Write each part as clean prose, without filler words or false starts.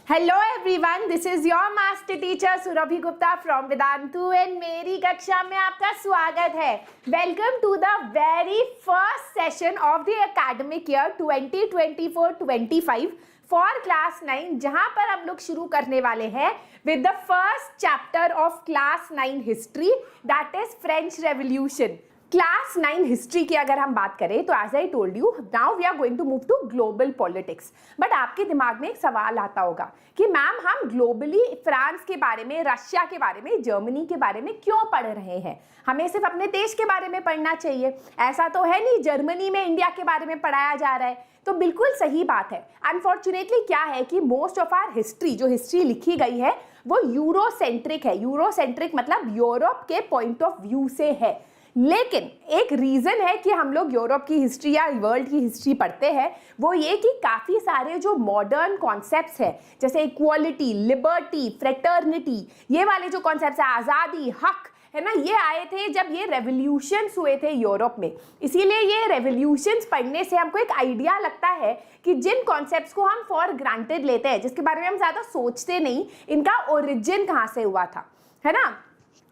Hello everyone, this is your master teacher Surabhi Gupta from Vedantu and मेरी कक्षा में आपका स्वागत है। Welcome to the very first session of the academic year 2024-25 for class 9, जहां पर हम लोग शुरू करने वाले हैं with the first chapter of class 9 history, that is French revolution. Class 9 history की अगर हम बात करें तो as I told you, now we are going to move to global politics. But आपके दिमाग में एक सवाल आता होगा कि मैम हम ग्लोबली फ्रांस के बारे में, रशिया के बारे में, जर्मनी के बारे में क्यों पढ़ रहे हैं? हमें सिर्फ अपने देश के बारे में पढ़ना चाहिए। ऐसा तो है नहीं जर्मनी में इंडिया के बारे में पढ़ाया जा रहा है। तो बिल्कुल सही बात है। अनफॉर्चुनेटली क्या है कि मोस्ट ऑफ आवर हिस्ट्री, जो हिस्ट्री लिखी गई है वो यूरोसेंट्रिक है। यूरोसेंट्रिक मतलब यूरोप के पॉइंट ऑफ व्यू से है। लेकिन एक रीजन है कि हम लोग यूरोप की हिस्ट्री या वर्ल्ड की हिस्ट्री पढ़ते हैं, वो ये कि काफी सारे जो मॉडर्न कॉन्सेप्ट्स हैं, जैसे इक्वालिटी, लिबर्टी, फ्रेटर्निटी, ये वाले जो कॉन्सेप्ट्स हैं, आज़ादी, हक, है ना, ये आए थे जब ये रेवोल्यूशंस हुए थे यूरोप में। इसीलिए ये रेवोल्यूशंस पढ़ने से हमको एक आइडिया लगता है कि जिन कॉन्सेप्ट्स को हम फॉर ग्रांटेड लेते हैं, जिसके बारे में हम ज़्यादा सोचते नहीं, इनका ओरिजिन कहाँ से हुआ था, है ना।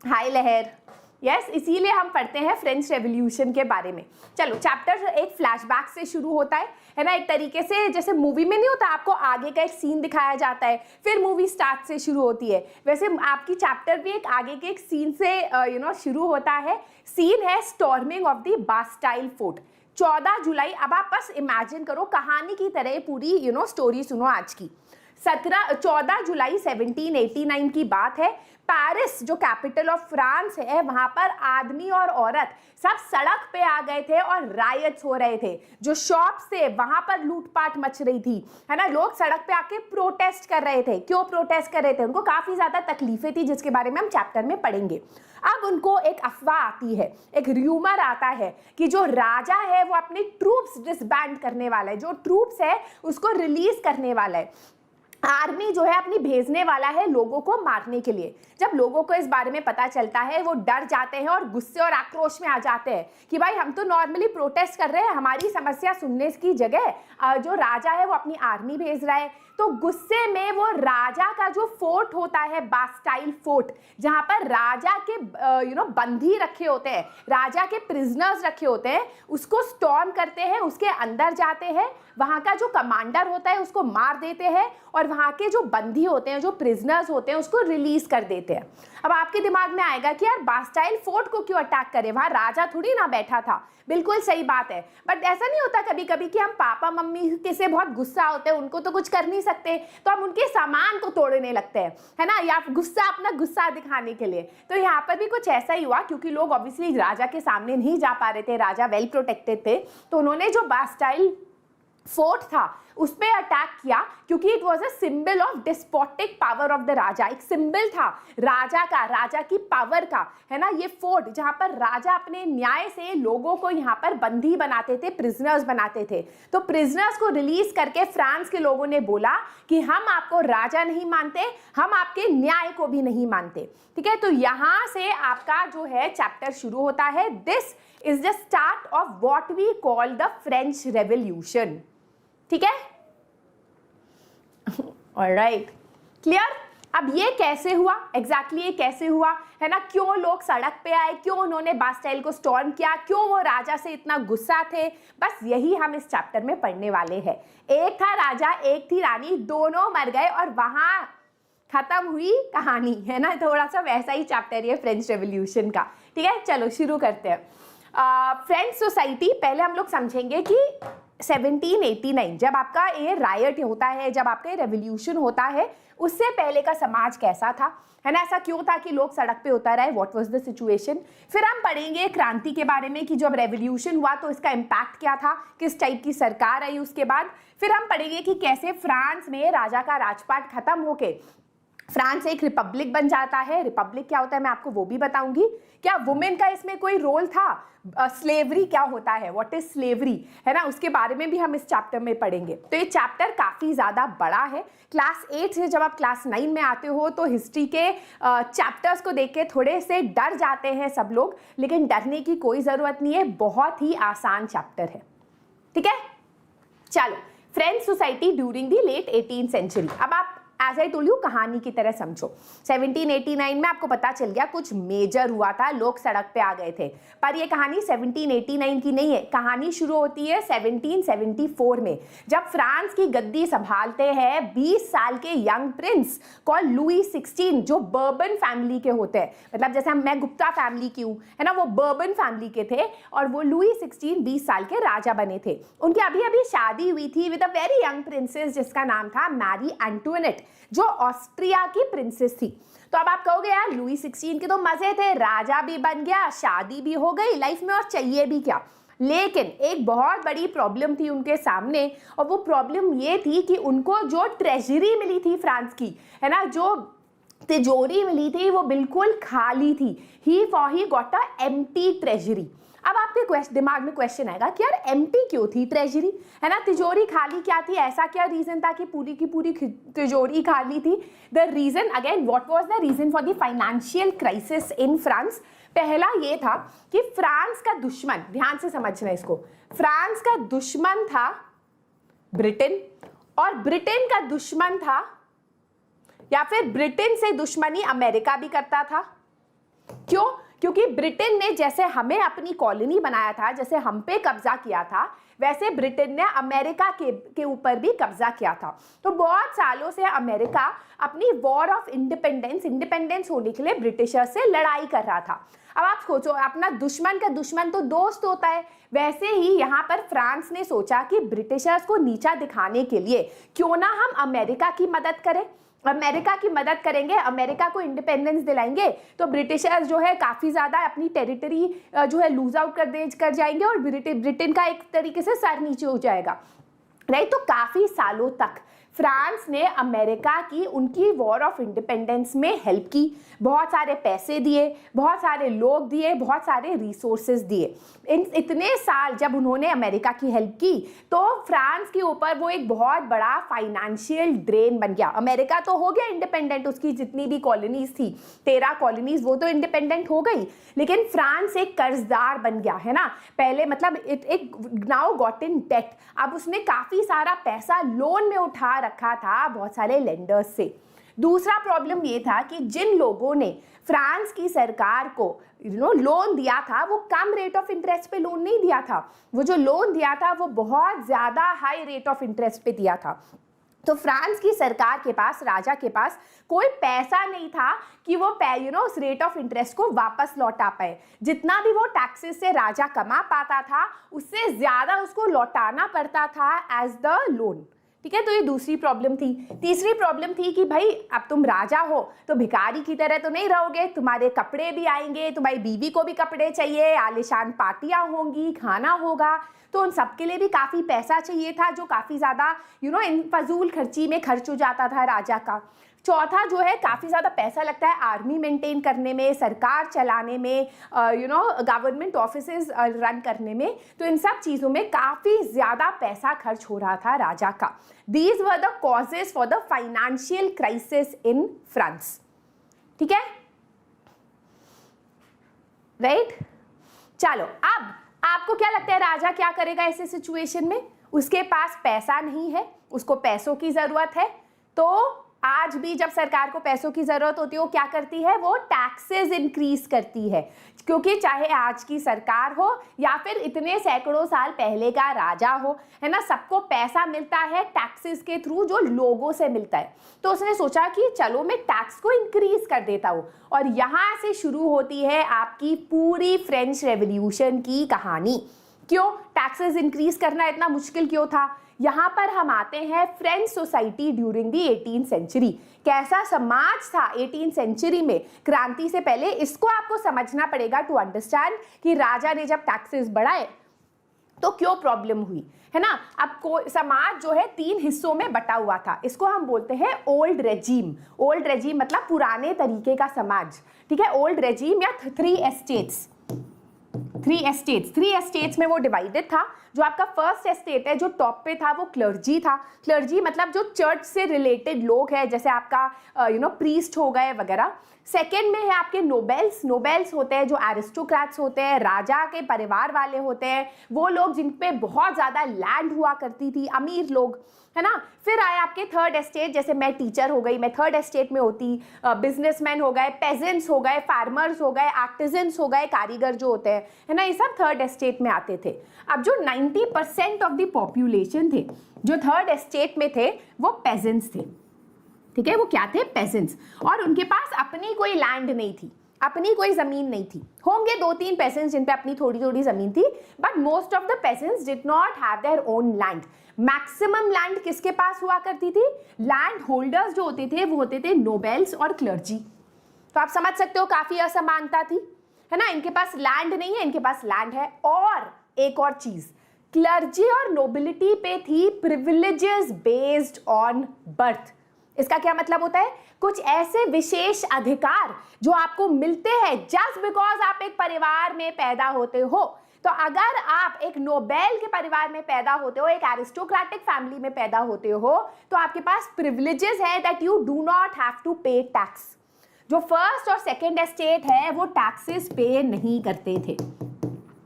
हाय लहर, यस, इसीलिए हम पढ़ते हैं फ्रेंच रेवोल्यूशन के बारे में। चलो, चैप्टर एक फ्लैशबैक से शुरू होता है ना, एक तरीके से जैसे मूवी में नहीं होता, आपको आगे का एक सीन दिखाया जाता है, फिर मूवी स्टार्ट से शुरू होती है, वैसे आपकी चैप्टर भी एक आगे के एक सीन से शुरू होता है। सीन है स्टॉर्मिंग ऑफ द बास्टाइल फोर्ट, 14 जुलाई। अब आप बस इमेजिन करो, कहानी की तरह पूरी स्टोरी सुनो आज की। 14 जुलाई 1789 की बात है। पेरिस जो कैपिटल ऑफ फ्रांस है, वहां पर आदमी और औरत सब सड़क पे आ गए थे और रायट्स हो रहे थे। जो शॉप्स थे वहां पर लूटपाट मच रही थी, है ना। लोग सड़क पे आके प्रोटेस्ट कर रहे थे। क्यों प्रोटेस्ट कर रहे थे? उनको काफी ज्यादा तकलीफें थी, जिसके बारे में हम चैप्टर में पढ़ेंगे। अब उनको एक अफवाह आती है, एक र्यूमर आता है कि जो राजा है वो अपनी ट्रूप्स डिसबैंड करने वाला है, जो ट्रूप्स है उसको रिलीज करने वाला है, आर्मी जो है अपनी भेजने वाला है लोगों को मारने के लिए। जब लोगों को इस बारे में पता चलता है, वो डर जाते हैं और गुस्से और आक्रोश में आ जाते हैं कि भाई हम तो नॉर्मली प्रोटेस्ट कर रहे हैं, हमारी समस्या सुनने की जगह जो राजा है वो अपनी आर्मी भेज रहा है। तो गुस्से में वो राजा का जो फोर्ट होता है, बास्टाइल फोर्ट, जहां पर राजा के बंदी रखे होते हैं, राजा के प्रिजनर्स रखे होते हैं, उसको स्टॉर्म करते हैं, उसके अंदर जाते हैं, वहां का जो कमांडर होता है उसको मार देते हैं और वहां के जो बंदी होते हैं, जो प्रिजनर्स होते हैं, उसको रिलीज कर देते हैं। अब आपके दिमाग में आएगा कि यार बास्टाइल फोर्ट को क्यों अटैक करे, वहां राजा थोड़ी ना बैठा था। बिल्कुल सही बात है, बट ऐसा नहीं होता कभी कभी कि हम पापा मम्मी के से बहुत गुस्सा होते हैं, उनको तो कुछ कर नहीं सकते, तो हम उनके सामान को तोड़ने लगते हैं, है ना, या गुस्सा अपना गुस्सा दिखाने के लिए। तो यहाँ पर भी कुछ ऐसा ही हुआ, क्योंकि लोग ऑब्वियसली राजा के सामने नहीं जा पा रहे थे, राजा वेल प्रोटेक्टेड थे, तो उन्होंने जो बास्टाइल फोर्ट था उस पे अटैक किया, क्योंकि it was a symbol of despotic power of the raja. एक सिंबल था राजा का, राजा की पावर का, है ना, ये फोर्ट, जहां पर राजा अपने न्याय से लोगों को यहाँ पर बंदी बनाते थे, प्रिजनर्स बनाते थे। तो प्रिजनर्स को रिलीज करके फ्रांस के लोगों ने बोला कि हम आपको राजा नहीं मानते, हम आपके न्याय को भी नहीं मानते। ठीक है, तो यहां से आपका जो है चैप्टर शुरू होता है। This is the start of what we call the French revolution. ठीक है, ऑलराइट, क्लियर। अब ये कैसे हुआ, एग्जैक्टली ये कैसे हुआ, है ना, क्यों लोग सड़क पे आए, क्यों उन्होंने बास्टाइल को स्टॉर्म किया, क्यों वो राजा से इतना गुस्सा थे, बस यही हम इस चैप्टर में पढ़ने वाले हैं। एक था राजा, एक थी रानी, दोनों मर गए और वहां खत्म हुई कहानी, है ना। थोड़ा सा वैसा ही चैप्टर है फ्रेंच रेवोल्यूशन का। ठीक है, चलो शुरू करते हैं। फ्रेंच सोसाइटी, पहले हम लोग समझेंगे कि 1789 जब आपका ये रायट होता है, जब आपका ये रेवोल्यूशन होता है, उससे पहले का समाज कैसा था, है ना, ऐसा क्यों था कि लोग सड़क पे उतर आए, व्हाट वाज द सिचुएशन। फिर हम पढ़ेंगे क्रांति के बारे में कि जब रेवोल्यूशन हुआ तो इसका इम्पैक्ट क्या था, किस टाइप की सरकार आई उसके बाद। फिर हम पढ़ेंगे कि कैसे फ्रांस में राजा का राजपाट खत्म होके फ्रांस एक रिपब्लिक बन जाता है। रिपब्लिक क्या होता है मैं आपको वो भी बताऊंगी। क्या वुमेन का इसमें कोई रोल था, स्लेवरी क्या होता है, व्हाट इज स्लेवरी, है ना, उसके बारे में भी हम इस चैप्टर में पढ़ेंगे। तो ये चैप्टर काफी ज्यादा बड़ा है। क्लास 8 से जब आप क्लास 9 में आते हो तो हिस्ट्री के चैप्टर्स को देख के थोड़े से डर जाते हैं सब लोग, लेकिन डरने की कोई जरूरत नहीं है, बहुत ही आसान चैप्टर है। ठीक है, चलो, French society during the late 18th century. अब आप एज आई टोल्ड यू कहानी की तरह समझो। 1789 में आपको पता चल गया कुछ मेजर हुआ था, लोग सड़क पे आ गए थे, पर ये कहानी 1789 की नहीं है। कहानी शुरू होती है 1774 में, जब फ्रांस की गद्दी संभालते हैं 20 साल के यंग प्रिंस कॉल्ड लुई 16, जो बर्बन फैमिली के होते हैं। मतलब जैसे मैं गुप्ता फैमिली की हूँ, है ना, वो बर्बन फैमिली के थे और वो लुई 16 20 साल के राजा बने थे। उनकी अभी अभी शादी हुई थी with a very young princess जिसका नाम था मैरी एंटोनेट, जो ऑस्ट्रिया की प्रिंसेस थी। तो अब आप कहोगे यार लुई 16 के तो मजे थे, राजा भी बन गया, शादी भी हो गई, लाइफ में और चाहिए भी क्या। लेकिन एक बहुत बड़ी प्रॉब्लम थी उनके सामने, और वो प्रॉब्लम ये थी कि उनको जो ट्रेजरी मिली थी फ्रांस की, है ना, जो तिजोरी मिली थी वो बिल्कुल खाली थी। He got a empty treasury. अब आपके दिमाग में क्वेश्चन आएगा कि यार एम्प्टी क्यों थी ट्रेजरी, है ना, तिजोरी खाली क्या थी, ऐसा क्या रीजन था कि पूरी की पूरी तिजोरी खाली थी। The reason again, what was the reason for the financial crisis in France? पहला ये था कि फ्रांस का दुश्मन, ध्यान से समझना इसको, फ्रांस का दुश्मन था ब्रिटेन, और ब्रिटेन का दुश्मन था, या फिर ब्रिटेन से दुश्मनी अमेरिका भी करता था। क्यों? क्योंकि ब्रिटेन ने जैसे हमें अपनी कॉलोनी बनाया था, जैसे हम पे कब्जा किया था, वैसे ब्रिटेन ने अमेरिका के ऊपर भी कब्जा किया था। तो बहुत सालों से अमेरिका अपनी वॉर ऑफ इंडिपेंडेंस होने के लिए ब्रिटिशर्स से लड़ाई कर रहा था। अब आप सोचो, अपना दुश्मन का दुश्मन तो दोस्त होता है, वैसे ही यहाँ पर फ्रांस ने सोचा कि ब्रिटिशर्स को नीचा दिखाने के लिए क्यों ना हम अमेरिका की मदद करें। अमेरिका की मदद करेंगे, अमेरिका को इंडिपेंडेंस दिलाएंगे, तो ब्रिटिशर्स जो है काफ़ी ज़्यादा अपनी टेरिटरी जो है लूज आउट कर जाएंगे और ब्रिटेन का एक तरीके से सर नीचे हो जाएगा, राइट। तो काफ़ी सालों तक फ्रांस ने अमेरिका की उनकी वॉर ऑफ इंडिपेंडेंस में हेल्प की, बहुत सारे पैसे दिए, बहुत सारे लोग दिए, बहुत सारे रिसोर्सेज दिए। इतने साल जब उन्होंने अमेरिका की हेल्प की तो फ्रांस के ऊपर वो एक बहुत बड़ा फाइनेंशियल ड्रेन बन गया। अमेरिका तो हो गया इंडिपेंडेंट, उसकी जितनी भी कॉलोनीज थी 13 कॉलोनीज वो तो इंडिपेंडेंट हो गई, लेकिन फ्रांस एक कर्जदार बन गया, है ना। पहले मतलब एक नाउ गॉट इन डेट। अब उसने काफ़ी सारा पैसा लोन में उठा रखा था बहुत सारे लेंडर्स से। दूसरा प्रॉब्लम ये था कि जिन लोगों ने फ्रांस की सरकार को लोन दिया था वो कम रेट ऑफ इंटरेस्ट पे लोन नहीं दिया था, वो जो लोन दिया था वो बहुत ज़्यादा हाई रेट ऑफ इंटरेस्ट पे दिया था। तो फ्रांस की सरकार के पास, राजा के पास कोई पैसा नहीं था कि वो उस रेट ऑफ इंटरेस्ट को वापस लौटा पाए। जितना भी वो टैक्सेस से राजा कमा पाता था उससे ज़्यादा उसको लौटाना पड़ता था एज द लोन, ठीक है। तो ये दूसरी प्रॉब्लम थी। तीसरी प्रॉब्लम थी कि भाई अब तुम राजा हो तो भिखारी की तरह तो नहीं रहोगे, तुम्हारे कपड़े भी आएंगे, तुम्हारी बीवी को भी कपड़े चाहिए, आलीशान पार्टियां होंगी, खाना होगा, तो उन सब के लिए भी काफ़ी पैसा चाहिए था जो काफ़ी ज़्यादा इन फजूल खर्ची में खर्च हो जाता था राजा का। चौथा जो है काफ़ी ज़्यादा पैसा लगता है आर्मी मेंटेन करने में, सरकार चलाने में, गवर्नमेंट ऑफिसेज रन करने में, तो इन सब चीज़ों में काफ़ी ज़्यादा पैसा खर्च हो रहा था राजा का। These were the causes for the financial crisis in France, ठीक है, राइट। चलो अब आपको क्या लगता है राजा क्या करेगा ऐसे सिचुएशन में? उसके पास पैसा नहीं है, उसको पैसों की ज़रूरत है। तो आज भी जब सरकार को पैसों की ज़रूरत होती है वो क्या करती है? वो टैक्सेस इंक्रीज करती है, क्योंकि चाहे आज की सरकार हो या फिर इतने सैकड़ों साल पहले का राजा हो, है ना, सबको पैसा मिलता है टैक्सेस के थ्रू जो लोगों से मिलता है। तो उसने सोचा कि चलो मैं टैक्स को इंक्रीज कर देता हूँ, और यहाँ से शुरू होती है आपकी पूरी फ्रेंच रेवोल्यूशन की कहानी। क्यों टैक्सेस इंक्रीज करना इतना मुश्किल क्यों था? यहाँ पर हम आते हैं French society during the 18th century. कैसा समाज था 18th सेंचुरी में, क्रांति से पहले, इसको आपको समझना पड़ेगा टू अंडरस्टैंड कि राजा ने जब टैक्सेस बढ़ाए तो क्यों प्रॉब्लम हुई, है ना। अब समाज जो है 3 हिस्सों में बटा हुआ था, इसको हम बोलते हैं ओल्ड रेजीम। ओल्ड रेजीम मतलब पुराने तरीके का समाज, ठीक है। ओल्ड रेजीम या 3 एस्टेट्स। 3 एस्टेट्स में वो डिवाइडेड था। जो आपका फर्स्ट एस्टेट है जो टॉप पे था वो क्लर्जी था। क्लर्जी मतलब जो चर्च से रिलेटेड लोग हैं, जैसे आपका प्रीस्ट हो गए वगैरह। सेकेंड में है आपके नोबेल्स होते हैं जो एरिस्टोक्रेट्स होते हैं, राजा के परिवार वाले होते हैं, वो लोग जिन पे बहुत ज़्यादा लैंड हुआ करती थी, अमीर लोग, है ना। फिर आए आपके थर्ड एस्टेट, जैसे मैं टीचर हो गई, मैं थर्ड एस्टेट में होती, बिजनेसमैन हो गए, पेजेंट्स हो गए, फार्मर्स हो गए, आर्टिजन्स हो गए, कारीगर जो होते हैं, है ना, ये सब थर्ड एस्टेट में आते थे। अब जो 90% ऑफ द पॉपुलेशन थे जो थर्ड एस्टेट में थे वो पेजेंट्स थे, ठीक है, वो क्या थे, पेजेंट्स, और उनके पास अपनी कोई लैंड नहीं थी, अपनी कोई जमीन नहीं थी। होंगे 2-3 पेसेंट्स जिन पे अपनी थोड़ी थोड़ी जमीन थी, but most of the patients did not have their own land. Maximum land किसके पास हुआ करती थी, लैंड होल्डर्स जो होते थे वो होते थे नोबेल्स और क्लर्जी। तो आप समझ सकते हो काफी असमानता थी, है ना, इनके पास लैंड नहीं है, इनके पास लैंड है। और एक और चीज, क्लर्जी और नोबिलिटी पे थी प्रिविलेजेस बेस्ड ऑन बर्थ। इसका क्या मतलब होता है, कुछ ऐसे विशेष अधिकार जो आपको मिलते हैं जस्ट बिकॉज आप एक परिवार में पैदा होते हो। तो अगर आप एक नोबेल के परिवार में पैदा होते हो, एक एरिस्टोक्रेटिक फैमिली में पैदा होते हो, तो आपके पास प्रिविलेजेस है that you do not have to pay tax. जो फर्स्ट और सेकेंड एस्टेट है वो टैक्सेस पे नहीं करते थे,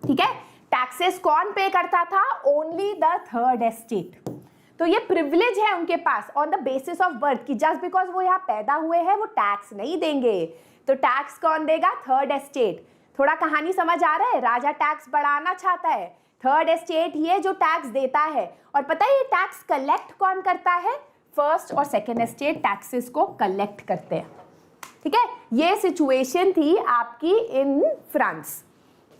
ठीक है। टैक्सेस कौन पे करता था, ओनली द थर्ड एस्टेट। तो ये प्रिविलेज है उनके pass on the basis of birth कि जस्ट बिकॉज वो यहाँ पैदा हुए हैं वो टैक्स नहीं देंगे। तो टैक्स कौन देगा, थर्ड एस्टेट। थोड़ा कहानी समझ आ रहा है, राजा टैक्स बढ़ाना चाहता है, थर्ड एस्टेट ही है जो टैक्स देता है। और पता है ये टैक्स कलेक्ट कौन करता है, फर्स्ट और सेकेंड एस्टेट टैक्सेस को कलेक्ट करते हैं, ठीक है। ये सिचुएशन थी आपकी इन फ्रांस,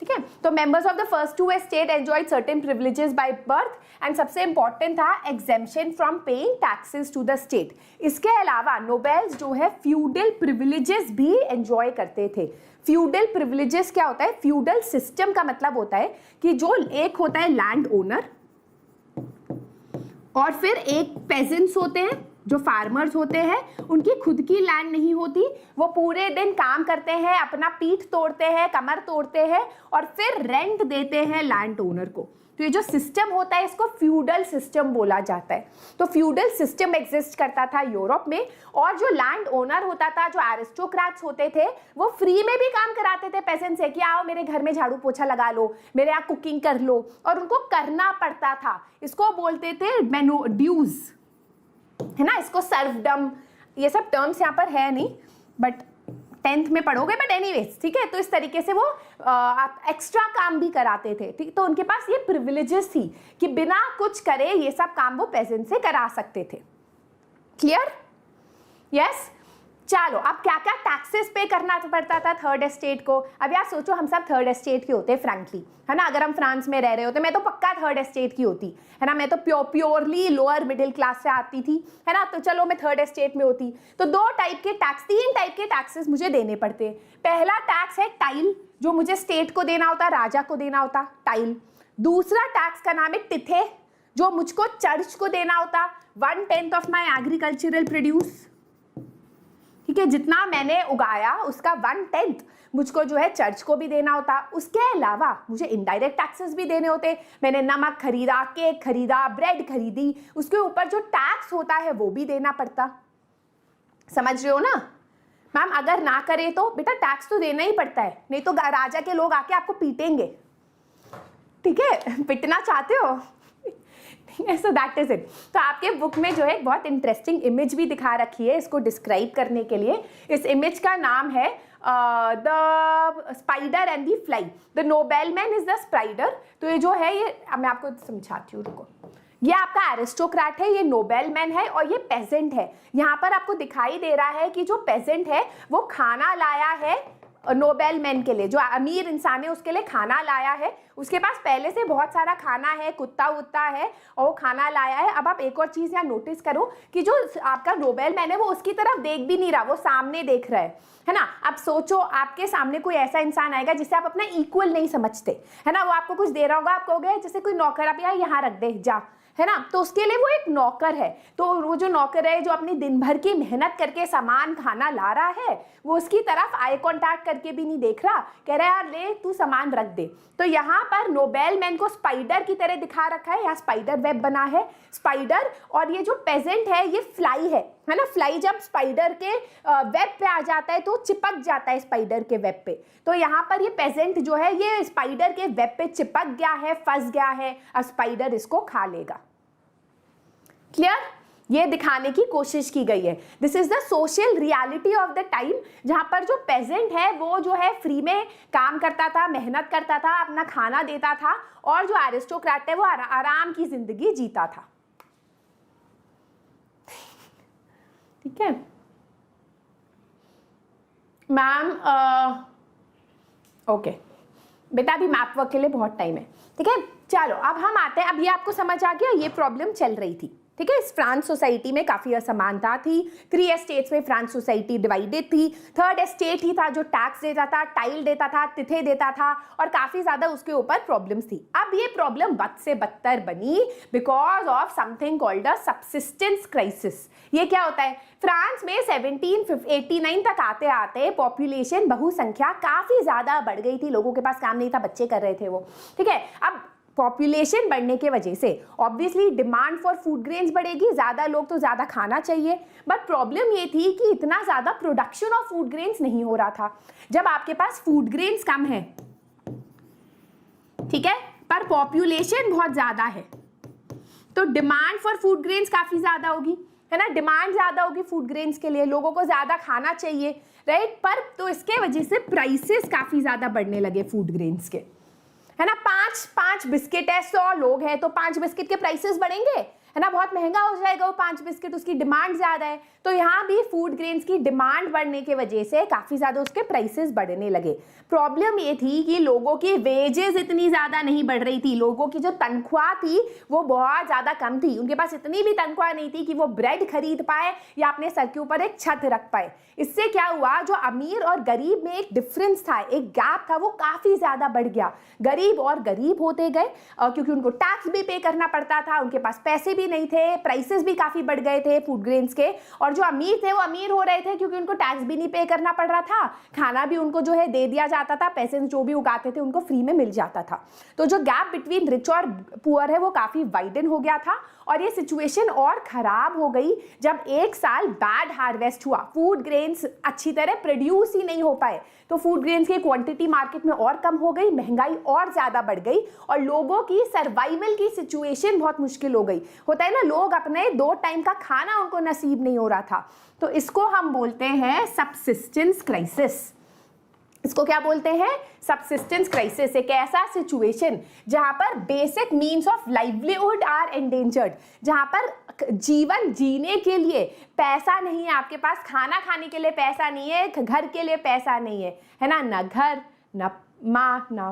ठीक है। तो members of the first two estate enjoyed certain privileges by birth and सबसे इंपॉर्टेंट था exemption from paying taxes to the state. इसके अलावा नोबेल्स जो है फ्यूडल प्रिविलेजेस भी एंजॉय करते थे। फ्यूडल प्रिविलेजेस क्या होता है, फ्यूडल सिस्टम का मतलब होता है कि जो एक होता है लैंड ओनर और फिर एक पेजेंट्स होते हैं जो फार्मर्स होते हैं, उनकी खुद की लैंड नहीं होती, वो पूरे दिन काम करते हैं, अपना पीठ तोड़ते हैं, कमर तोड़ते हैं और फिर रेंट देते हैं लैंड ओनर को। तो ये जो सिस्टम होता है इसको फ्यूडल सिस्टम बोला जाता है। तो फ्यूडल सिस्टम एग्जिस्ट करता था यूरोप में, और जो लैंड ओनर होता था, जो एरिस्टोक्रेट्स होते थे, वो फ्री में भी काम कराते थे पेसेंट से कि आओ मेरे घर में झाड़ू पोछा लगा लो, मेरे यहाँ कुकिंग कर लो, और उनको करना पड़ता था। इसको बोलते थे मेनू ड्यूज, है ना, इसको सर्वडम, ये सब टर्म्स यहाँ पर है नहीं बट 10th में पढ़ोगे, बट एनीवेज, ठीक है। तो इस तरीके से वो एक्स्ट्रा काम भी कराते थे, ठीक। तो उनके पास ये प्रिविलेजेस थी कि बिना कुछ करे ये सब काम वो पेजेंट से करा सकते थे। Clear, yes. चलो, अब क्या क्या टैक्सेस पे करना पड़ता था थर्ड एस्टेट को। अब यार सोचो हम सब थर्ड एस्टेट के होते फ्रैंकली, है ना। अगर हम फ्रांस में रह रहे होते, मैं तो पक्का थर्ड एस्टेट की होती, है ना। मैं तो प्योरली लोअर मिडिल क्लास से आती थी, है ना। तो चलो मैं थर्ड एस्टेट में होती तो 2 टाइप के टैक्स, 3 टाइप के टैक्सेस मुझे देने पड़ते। पहला टैक्स है टाइल, जो मुझे स्टेट को देना होता, राजा को देना होता, टाइल। दूसरा टैक्स का नाम है टिथे, जो मुझको चर्च को देना होता, 1/10 ऑफ माई एग्रीकल्चरल प्रोड्यूस, ठीक है। जितना मैंने उगाया उसका 1/10 मुझको जो है चर्च को भी देना होता। उसके अलावा मुझे इनडायरेक्ट टैक्सेस भी देने होते। मैंने नमक खरीदा, केक खरीदा, ब्रेड खरीदी, उसके ऊपर जो टैक्स होता है वो भी देना पड़ता। समझ रहे हो ना मैम, अगर ना करे तो बेटा टैक्स तो देना ही पड़ता है, नहीं तो राजा के लोग आके आपको पीटेंगे, ठीक है। पिटना चाहते हो, सो दैट इज इट। तो आपके बुक में जो है एक बहुत इंटरेस्टिंग इमेज भी दिखा रखी है इसको डिस्क्राइब करने के लिए। इस इमेज का नाम है the spider and the fly. The nobleman is the spider. तो ये जो है, ये मैं आपको समझाती हूँ, रुको। ये आपका एरिस्टोक्रेट है, ये नोबेलमैन है और ये पेजेंट है। यहाँ पर आपको दिखाई दे रहा है कि जो पेजेंट है वो खाना लाया है नोबेलमैन के लिए, जो अमीर इंसान है उसके लिए खाना लाया है। उसके पास पहले से बहुत सारा खाना है, कुत्ता वुत्ता है, और वो खाना लाया है। अब आप एक और चीज़ यहाँ नोटिस करो कि जो आपका नोबेलमैन है वो उसकी तरफ देख भी नहीं रहा, वो सामने देख रहा है ना। अब सोचो आपके सामने कोई ऐसा इंसान आएगा जिसे आप अपना इक्वल नहीं समझते, है ना। वो आपको कुछ दे रहा होगा, आप कहोगे जैसे कोई नौकर, आप यहाँ रख दे जा, है ना। तो उसके लिए वो एक नौकर है। तो वो जो नौकर है जो अपनी दिन भर की मेहनत करके सामान खाना ला रहा है, वो उसकी तरफ आई कांटेक्ट करके भी नहीं देख रहा, कह रहा है यार ले तू सामान रख दे। तो यहाँ पर नोबेलमैन को स्पाइडर की तरह दिखा रखा है, यहाँ स्पाइडर वेब बना है, स्पाइडर। और ये जो पेजेंट है ये फ्लाई है ना। फ्लाई जब स्पाइडर के वेब पे आ जाता है तो चिपक जाता है स्पाइडर के वेब पे। तो यहाँ पर ये पेजेंट जो है ये स्पाइडर के वेब पे चिपक गया है, फंस गया है, अब स्पाइडर इसको खा लेगा। क्लियर? ये दिखाने की कोशिश की गई है। This is the social reality of the time, जहां पर जो पेजेंट है वो जो है फ्री में काम करता था, मेहनत करता था, अपना खाना देता था, और जो एरिस्टोक्रेट है वो आराम की जिंदगी जीता था। ठीक है मैम, ओके बेटा, अभी मैप वर्क के लिए बहुत टाइम है। ठीक है, चलो अब हम आते हैं। अब ये आपको समझ आ गया, ये प्रॉब्लम चल रही थी। ठीक है, इस फ्रांस सोसाइटी में काफी असमानता थी। 3 स्टेट्स में फ्रांस सोसाइटी डिवाइडेड थी। 3rd स्टेट ही था जो टैक्स देता था, टाइल देता था, तिथे देता था, और काफी ज्यादा उसके ऊपर प्रॉब्लम्स थी। अब ये प्रॉब्लम बद से बदतर बनी because of something called a subsistence crisis. ये क्या होता है? फ्रांस में 1789 तक आते आते पॉपुलेशन, बहुसंख्या काफी ज्यादा बढ़ गई थी। लोगों के पास काम नहीं था, बच्चे कर रहे थे वो। ठीक है, अब पॉपुलेशन बढ़ने के वजह से obviously demand for food grains बढ़ेगी, ज्यादा लोग तो ज्यादा खाना चाहिए। बट प्रॉब्लम ये थी कि इतना ज्यादा प्रोडक्शन ऑफ फूड ग्रेन्स नहीं हो रहा था। जब आपके पास फूड ग्रेन्स कम है, ठीक है, पर पॉपुलेशन बहुत ज्यादा है, तो डिमांड फॉर फूड ग्रेन्स काफी ज्यादा होगी, है ना। डिमांड ज्यादा होगी फूड ग्रेन्स के लिए, लोगों को ज्यादा खाना चाहिए, राइट। पर तो इसके वजह से प्राइसेस काफी ज्यादा बढ़ने लगे फूड ग्रेन्स के, है ना। 5 बिस्किट है, 100 लोग हैं, तो 5 बिस्किट के प्राइसेस बढ़ेंगे, है ना। बहुत महंगा हो जाएगा वो 5 बिस्किट, उसकी डिमांड ज्यादा है। तो यहाँ भी फूड ग्रेन्स की डिमांड बढ़ने की वजह से काफी ज्यादा उसके प्राइसेस बढ़ने लगे। प्रॉब्लम ये थी कि लोगों की वेजेस इतनी ज्यादा नहीं बढ़ रही थी, लोगों की जो तनख्वाह थी वो बहुत ज्यादा कम थी। उनके पास इतनी भी तनख्वाह नहीं थी कि वो ब्रेड खरीद पाए या अपने सर के ऊपर एक छत रख पाए। इससे क्या हुआ, जो अमीर और गरीब में एक डिफरेंस था, एक गैप था, वो काफी ज्यादा बढ़ गया। गरीब और गरीब होते गए क्योंकि उनको टैक्स भी पे करना पड़ता था, उनके पास पैसे भी नहीं थे, प्राइसेस भी काफी बढ़ गए थे फूड ग्रेन्स के। और जो अमीर थे वो अमीर हो रहे थे क्योंकि उनको टैक्स भी नहीं पे करना पड़ रहा था, खाना भी उनको जो है दे दिया जाता था, पैसे जो भी उगाते थे उनको फ्री में मिल जाता था। तो जो गैप बिटवीन रिच और पुअर है वो काफी वाइडन हो गया था। और ये सिचुएशन और खराब हो गई जब एक साल बैड हार्वेस्ट हुआ, फूड ग्रेन्स अच्छी तरह प्रोड्यूस ही नहीं हो पाए, तो फूड ग्रेन्स की क्वांटिटी मार्केट में और कम हो गई, महंगाई और ज्यादा बढ़ गई, और लोगों की सर्वाइवल की सिचुएशन बहुत मुश्किल हो गई। होता है ना, लोग अपने 2 टाइम का खाना उनको नसीब नहीं हो रहा था। तो इसको हम बोलते हैं सबसिस्टेंस क्राइसिस। इसको क्या बोलते हैं? Subsistence crisis. एक ऐसा सिचुएशन जहां पर basic means of livelihood are endangered, जहां पर जीवन जीने के लिए पैसा नहीं है, आपके पास खाना खाने के लिए पैसा नहीं है, घर के लिए पैसा नहीं है ना, ना घर, ना माँ, ना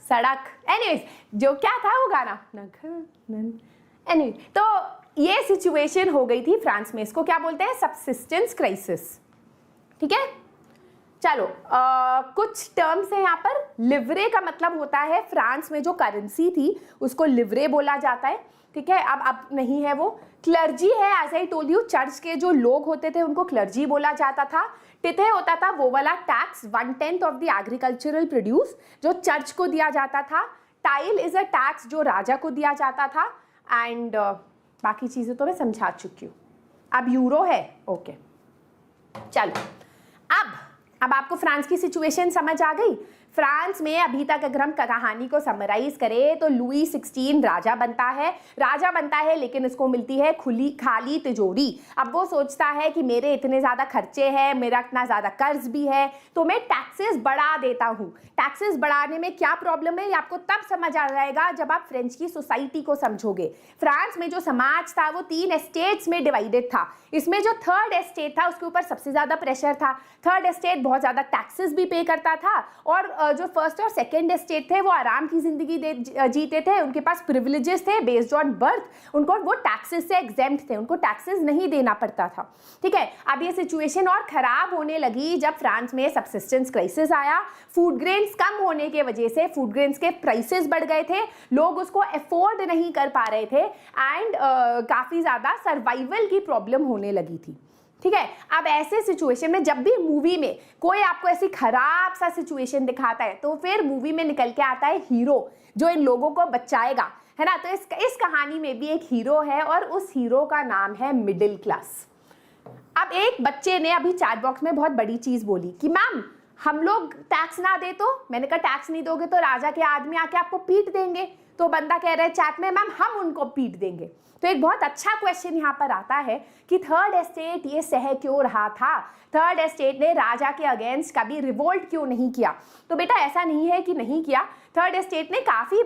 सड़क, एनीवेज जो क्या था वो गाना, ना घर, एनीवे। तो ये सिचुएशन हो गई थी फ्रांस में। इसको क्या बोलते हैं? Subsistence crisis. ठीक है, चलो कुछ टर्म्स है यहाँ पर। लिवरे का मतलब होता है, फ्रांस में जो करेंसी थी उसको लिवरे बोला जाता है। ठीक है, अब नहीं है वो। क्लर्जी है, as I told you, church के जो लोग होते थे उनको क्लर्जी बोला जाता था। टिथे होता था वो वाला tax, 1/10 of the agricultural produce जो चर्च को दिया जाता था। टाइल इज अ टैक्स जो राजा को दिया जाता था। एंड बाकी चीजें तो मैं समझा चुकी हूँ। अब यूरो है, ओके। चलो अब आपको फ्रांस की सिचुएशन समझ आ गई। फ्रांस में अभी तक अगर हम कहानी को समराइज करें तो लुई 16 राजा बनता है लेकिन उसको मिलती है खाली तिजोरी। अब वो सोचता है कि मेरे इतने ज़्यादा खर्चे हैं, मेरा इतना ज़्यादा कर्ज भी है, तो मैं टैक्सेस बढ़ा देता हूँ। टैक्सेस बढ़ाने में क्या प्रॉब्लम है ये आपको तब समझ आ जाएगा जब आप फ्रेंच की सोसाइटी को समझोगे। फ्रांस में जो समाज था वो 3 स्टेट्स में डिवाइडेड था। इसमें जो 3rd स्टेट था उसके ऊपर सबसे ज़्यादा प्रेशर था। 3rd स्टेट बहुत ज़्यादा टैक्सेस भी पे करता था, और जो 1st और 2nd स्टेट थे वो आराम की जिंदगी जीते थे, उनके पास प्रिविलेजेस थे बेस्ड ऑन बर्थ, उनको वो टैक्सेस से एग्जेम्प्ट थे, उनको टैक्सेस नहीं देना पड़ता था। ठीक है, अब ये सिचुएशन और खराब होने लगी जब फ्रांस में सबसिस्टेंस क्राइसिस आया। फूड ग्रेन्स कम होने के वजह से फूड ग्रेन्स के प्राइसेस बढ़ गए थे, लोग उसको अफोर्ड नहीं कर पा रहे थे, एंड काफी ज्यादा सर्वाइवल की प्रॉब्लम होने लगी थी। ठीक है, अब ऐसे सिचुएशन में जब भी मूवी में कोई आपको ऐसी खराब सा सिचुएशन दिखाता है तो फिर मूवी में निकल के आता है हीरो जो इन लोगों को बचाएगा, है ना। तो इस कहानी में भी एक हीरो है और उस हीरो का नाम है मिडिल क्लास। अब एक बच्चे ने अभी चैट बॉक्स में बहुत बड़ी चीज बोली कि मैम हम लोग टैक्स ना दे तो, मैंने कहा टैक्स नहीं दोगे तो राजा के आदमी आके आपको पीट देंगे। तो बंदा कह रहा है चैट में मैम हम उनको पीट देंगे। तो एक बहुत अच्छा क्वेश्चन यहाँ पर आता है कि थर्ड एस्टेट ये सह क्यों रहा था, थर्ड एस्टेट ने राजा के अगेंस्ट कभी रिवोल्ट क्यों नहीं किया। तो बेटा ऐसा नहीं है कि नहीं किया, थर्ड एस्टेट ने काफ़ी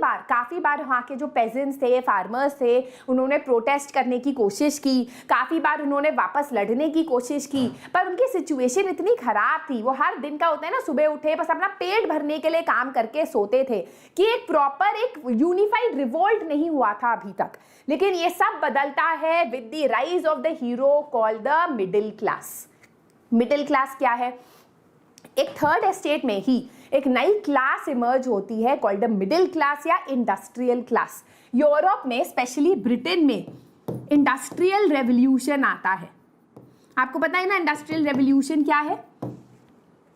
बार वहाँ के जो पेजेंट्स थे, फार्मर्स थे, उन्होंने प्रोटेस्ट करने की कोशिश की, काफ़ी बार उन्होंने वापस लड़ने की कोशिश की, पर उनकी सिचुएशन इतनी ख़राब थी, वो हर दिन का होता है ना, सुबह उठे बस अपना पेट भरने के लिए काम करके सोते थे, कि एक प्रॉपर एक यूनिफाइड रिवोल्ट नहीं हुआ था अभी तक। लेकिन ये सब बदलता है with the rise of the hero called the middle class. Middle class क्या है? एक थर्ड एस्टेट में ही एक नई क्लास इमर्ज होती है कॉल्ड द मिडिल क्लास या इंडस्ट्रियल क्लास। यूरोप में स्पेशली ब्रिटेन में इंडस्ट्रियल रेवोल्यूशन आता है। आपको पता है ना इंडस्ट्रियल रेवोल्यूशन क्या है?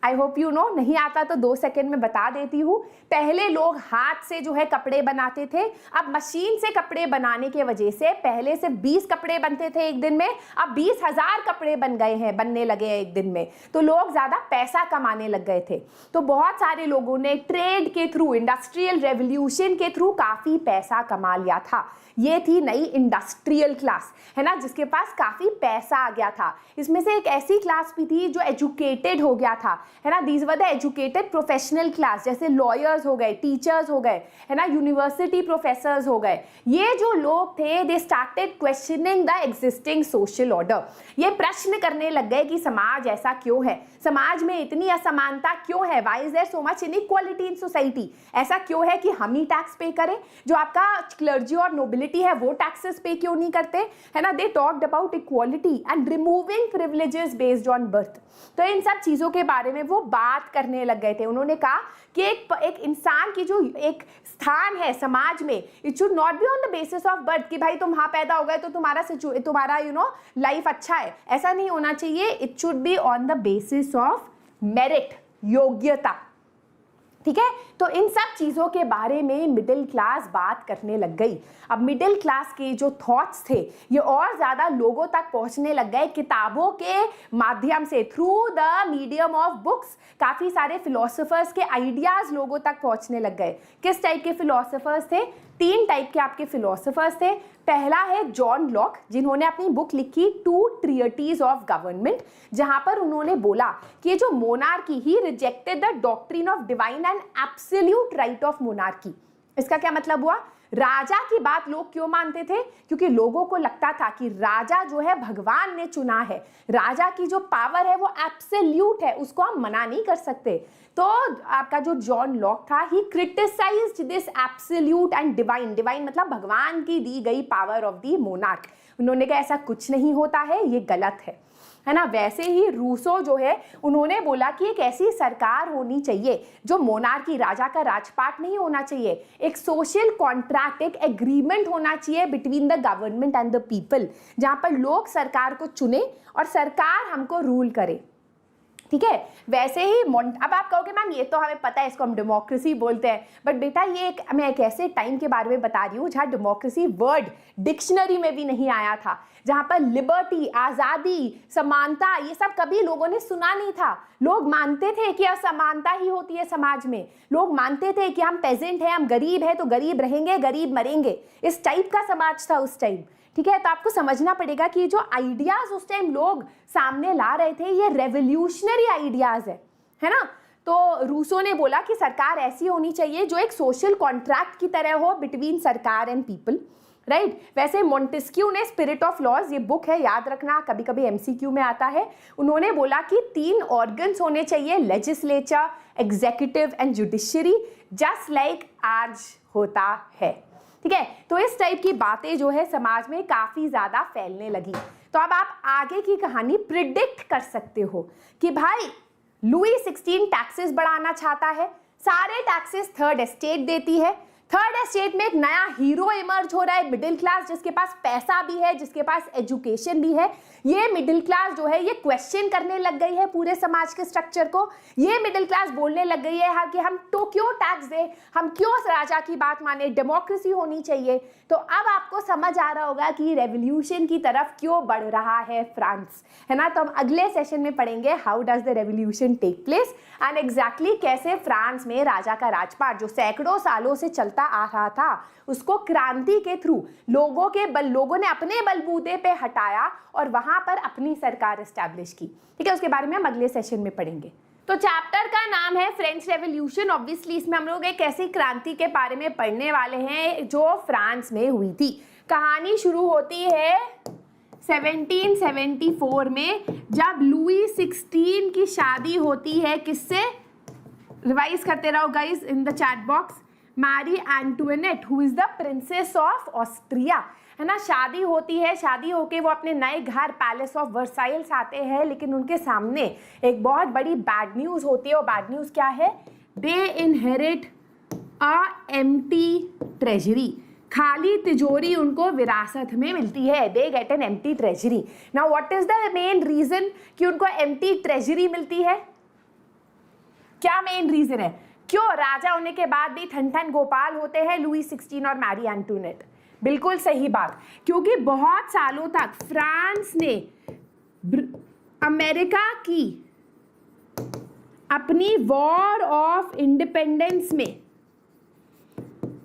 आई होप यू नो, नहीं आता तो 2 सेकेंड में बता देती हूँ। पहले लोग हाथ से जो है कपड़े बनाते थे, अब मशीन से कपड़े बनाने के वजह से पहले से 20 कपड़े बनते थे एक दिन में, अब 20,000 कपड़े बनने लगे हैं एक दिन में। तो लोग ज़्यादा पैसा कमाने लग गए थे। तो बहुत सारे लोगों ने ट्रेड के थ्रू, इंडस्ट्रियल रेवोल्यूशन के थ्रू काफ़ी पैसा कमा लिया था। ये थी नई इंडस्ट्रियल क्लास, है ना, जिसके पास काफ़ी पैसा आ गया था। इसमें से एक ऐसी क्लास भी थी जो एजुकेटेड हो गया था, है ना, these were the educated professional class, जैसे लॉयर्स हो गए, टीचर्स हो गए, है ना, यूनिवर्सिटी प्रोफेसर्स हो गए। ये जो लोग थे they started questioning the existing social order. ये प्रश्न करने लग गए कि समाज ऐसा क्यों है, समाज में इतनी असमानता क्यों है, why is there so much inequality in society. ऐसा क्यों है कि हम ही टैक्स पे करें, जो आपका क्लर्जी और नोबिलिटी है वो टैक्सेस पे क्यों नहीं करते, है ना। They talked about equality and removing privileges based on birth. तो इन सब चीज़ों के बारे में वो बात करने लग गए थे। उन्होंने कहा कि एक इंसान की जो एक स्थान है समाज में, it should not be on the basis of birth, कि भाई तुम वहाँ पैदा हो गए तो तुम्हारा लाइफ अच्छा है, ऐसा नहीं होना चाहिए। It should be on the basis of merit, योग्यता, ठीक है। तो इन सब चीज़ों के बारे में मिडिल क्लास बात करने लग गई। अब मिडिल क्लास के जो थॉट्स थे ये और ज़्यादा लोगों तक पहुंचने लग गए किताबों के माध्यम से, through the medium of books. काफ़ी सारे फिलोसोफर्स के आइडियाज़ लोगों तक पहुंचने लग गए। किस टाइप के फिलोसोफर्स थे? 3 टाइप के आपके फिलोसोफर्स थे। पहला है जॉन लॉक, जिन्होंने अपनी बुक लिखी 2 ट्रियटीज ऑफ गवर्नमेंट, जहां पर उन्होंने बोला कि जो monarchy, he rejected the doctrine of divine and absolute right of monarchy. इसका क्या मतलब हुआ? राजा की बात लोग क्यों मानते थे? क्योंकि लोगों को लगता था कि राजा जो है भगवान ने चुना है, राजा की जो पावर है वो एब्सोल्यूट है, उसको हम मना नहीं कर सकते। तो आपका जो जॉन लॉक था, he criticised this absolute and divine, divine मतलब भगवान की दी गई पावर ऑफ दी मोनार्क। उन्होंने कहा ऐसा कुछ नहीं होता है, ये गलत है ना। वैसे ही रूसो जो है उन्होंने बोला कि एक ऐसी सरकार होनी चाहिए जो मोनार्की, राजा का राजपाट नहीं होना चाहिए, एक सोशल कॉन्ट्रैक्ट, एक एग्रीमेंट होना चाहिए between the government and the people, जहां पर लोग सरकार को चुने और सरकार हमको रूल करे, ठीक है। वैसे ही अब आप कहोगे मैम ये तो हमें पता है, इसको हम डेमोक्रेसी बोलते हैं, बट बेटा ये मैं एक ऐसे टाइम के बारे में बता रही हूँ जहाँ डेमोक्रेसी वर्ड डिक्शनरी में भी नहीं आया था, जहाँ पर लिबर्टी, आज़ादी, समानता, ये सब कभी लोगों ने सुना नहीं था। लोग मानते थे कि असमानता ही होती है समाज में, लोग मानते थे कि हम पेजेंट हैं, हम गरीब हैं तो गरीब रहेंगे, गरीब मरेंगे, इस टाइप का समाज था उस टाइम, ठीक है। तो आपको समझना पड़ेगा कि जो आइडियाज उस टाइम लोग सामने ला रहे थे ये रेवोल्यूशनरी आइडियाज है ना। तो रूसो ने बोला कि सरकार ऐसी होनी चाहिए जो एक सोशल कॉन्ट्रैक्ट की तरह हो बिटवीन सरकार एंड पीपल, राइट। वैसे मोंटेस्क्यू ने स्पिरिट ऑफ लॉज, ये बुक है, याद रखना, कभी कभी एमसीक्यू में आता है, उन्होंने बोला कि 3 ऑर्गन्स होने चाहिए, legislature, executive and judiciary, just like आज होता है, ठीक है। तो इस टाइप की बातें जो है समाज में काफ़ी ज़्यादा फैलने लगी। तो अब आप आगे की कहानी प्रिडिक्ट कर सकते हो कि भाई लुई 16 टैक्सेस बढ़ाना चाहता है, सारे टैक्सेस थर्ड एस्टेट देती है। थर्ड एस्टेट में एक नया हीरो इमर्ज हो रहा है, मिडिल क्लास, जिसके पास पैसा भी है, जिसके पास एजुकेशन भी है। ये मिडिल क्लास जो है ये क्वेश्चन करने लग गई है पूरे समाज के स्ट्रक्चर को। ये मिडिल क्लास बोलने लग गई है हाँ कि हम तो क्यों टैक्स दें, हम क्यों राजा की बात माने, डेमोक्रेसी होनी चाहिए। तो अब आपको समझ आ रहा होगा कि रेवोल्यूशन की तरफ क्यों बढ़ रहा है फ्रांस, है ना। तो हम अगले सेशन में पढ़ेंगे how does the revolution take place and exactly कैसे फ्रांस में राजा का राजपाट जो सैकड़ों सालों से चलता चलता आ रहा था उसको क्रांति के थ्रू लोगों ने अपने बलबूते पे हटाया और वहां पर अपनी सरकार एस्टैब्लिश की। ठीक है, उसके बारे में हम अगले सेशन में पढ़ेंगे। तो चैप्टर का नाम है फ्रेंच रेवोल्यूशन। ऑब्वियसली इसमें हम लोग एक ऐसी क्रांति के बारे में पढ़ने वाले हैं जो फ्रांस में हुई थी। कहानी शुरू होती है 1774 में, जब लुई 16 की शादी होती है किससे, रिवाइज करते रहो guys in the chat box, Marie Antoinette who is the princess of Austria, है ना। शादी होती है, शादी होके वो अपने नए घर पैलेस ऑफ वर्साइल्स आते हैं, लेकिन उनके सामने एक बहुत बड़ी बैड न्यूज होती है। और बैड न्यूज क्या है, they inherit a empty treasury, खाली तिजोरी उनको विरासत में मिलती है। They get an empty treasury. Now what is the main reason कि उनको एम्प्टी ट्रेजरी मिलती है, क्या मेन रीजन है, क्यों राजा होने के बाद भी ठन ठन गोपाल होते हैं लुई 16 और मैरी एंटोइनेट? बिल्कुल सही बात, क्योंकि बहुत सालों तक फ्रांस ने अमेरिका की अपनी वॉर ऑफ इंडिपेंडेंस में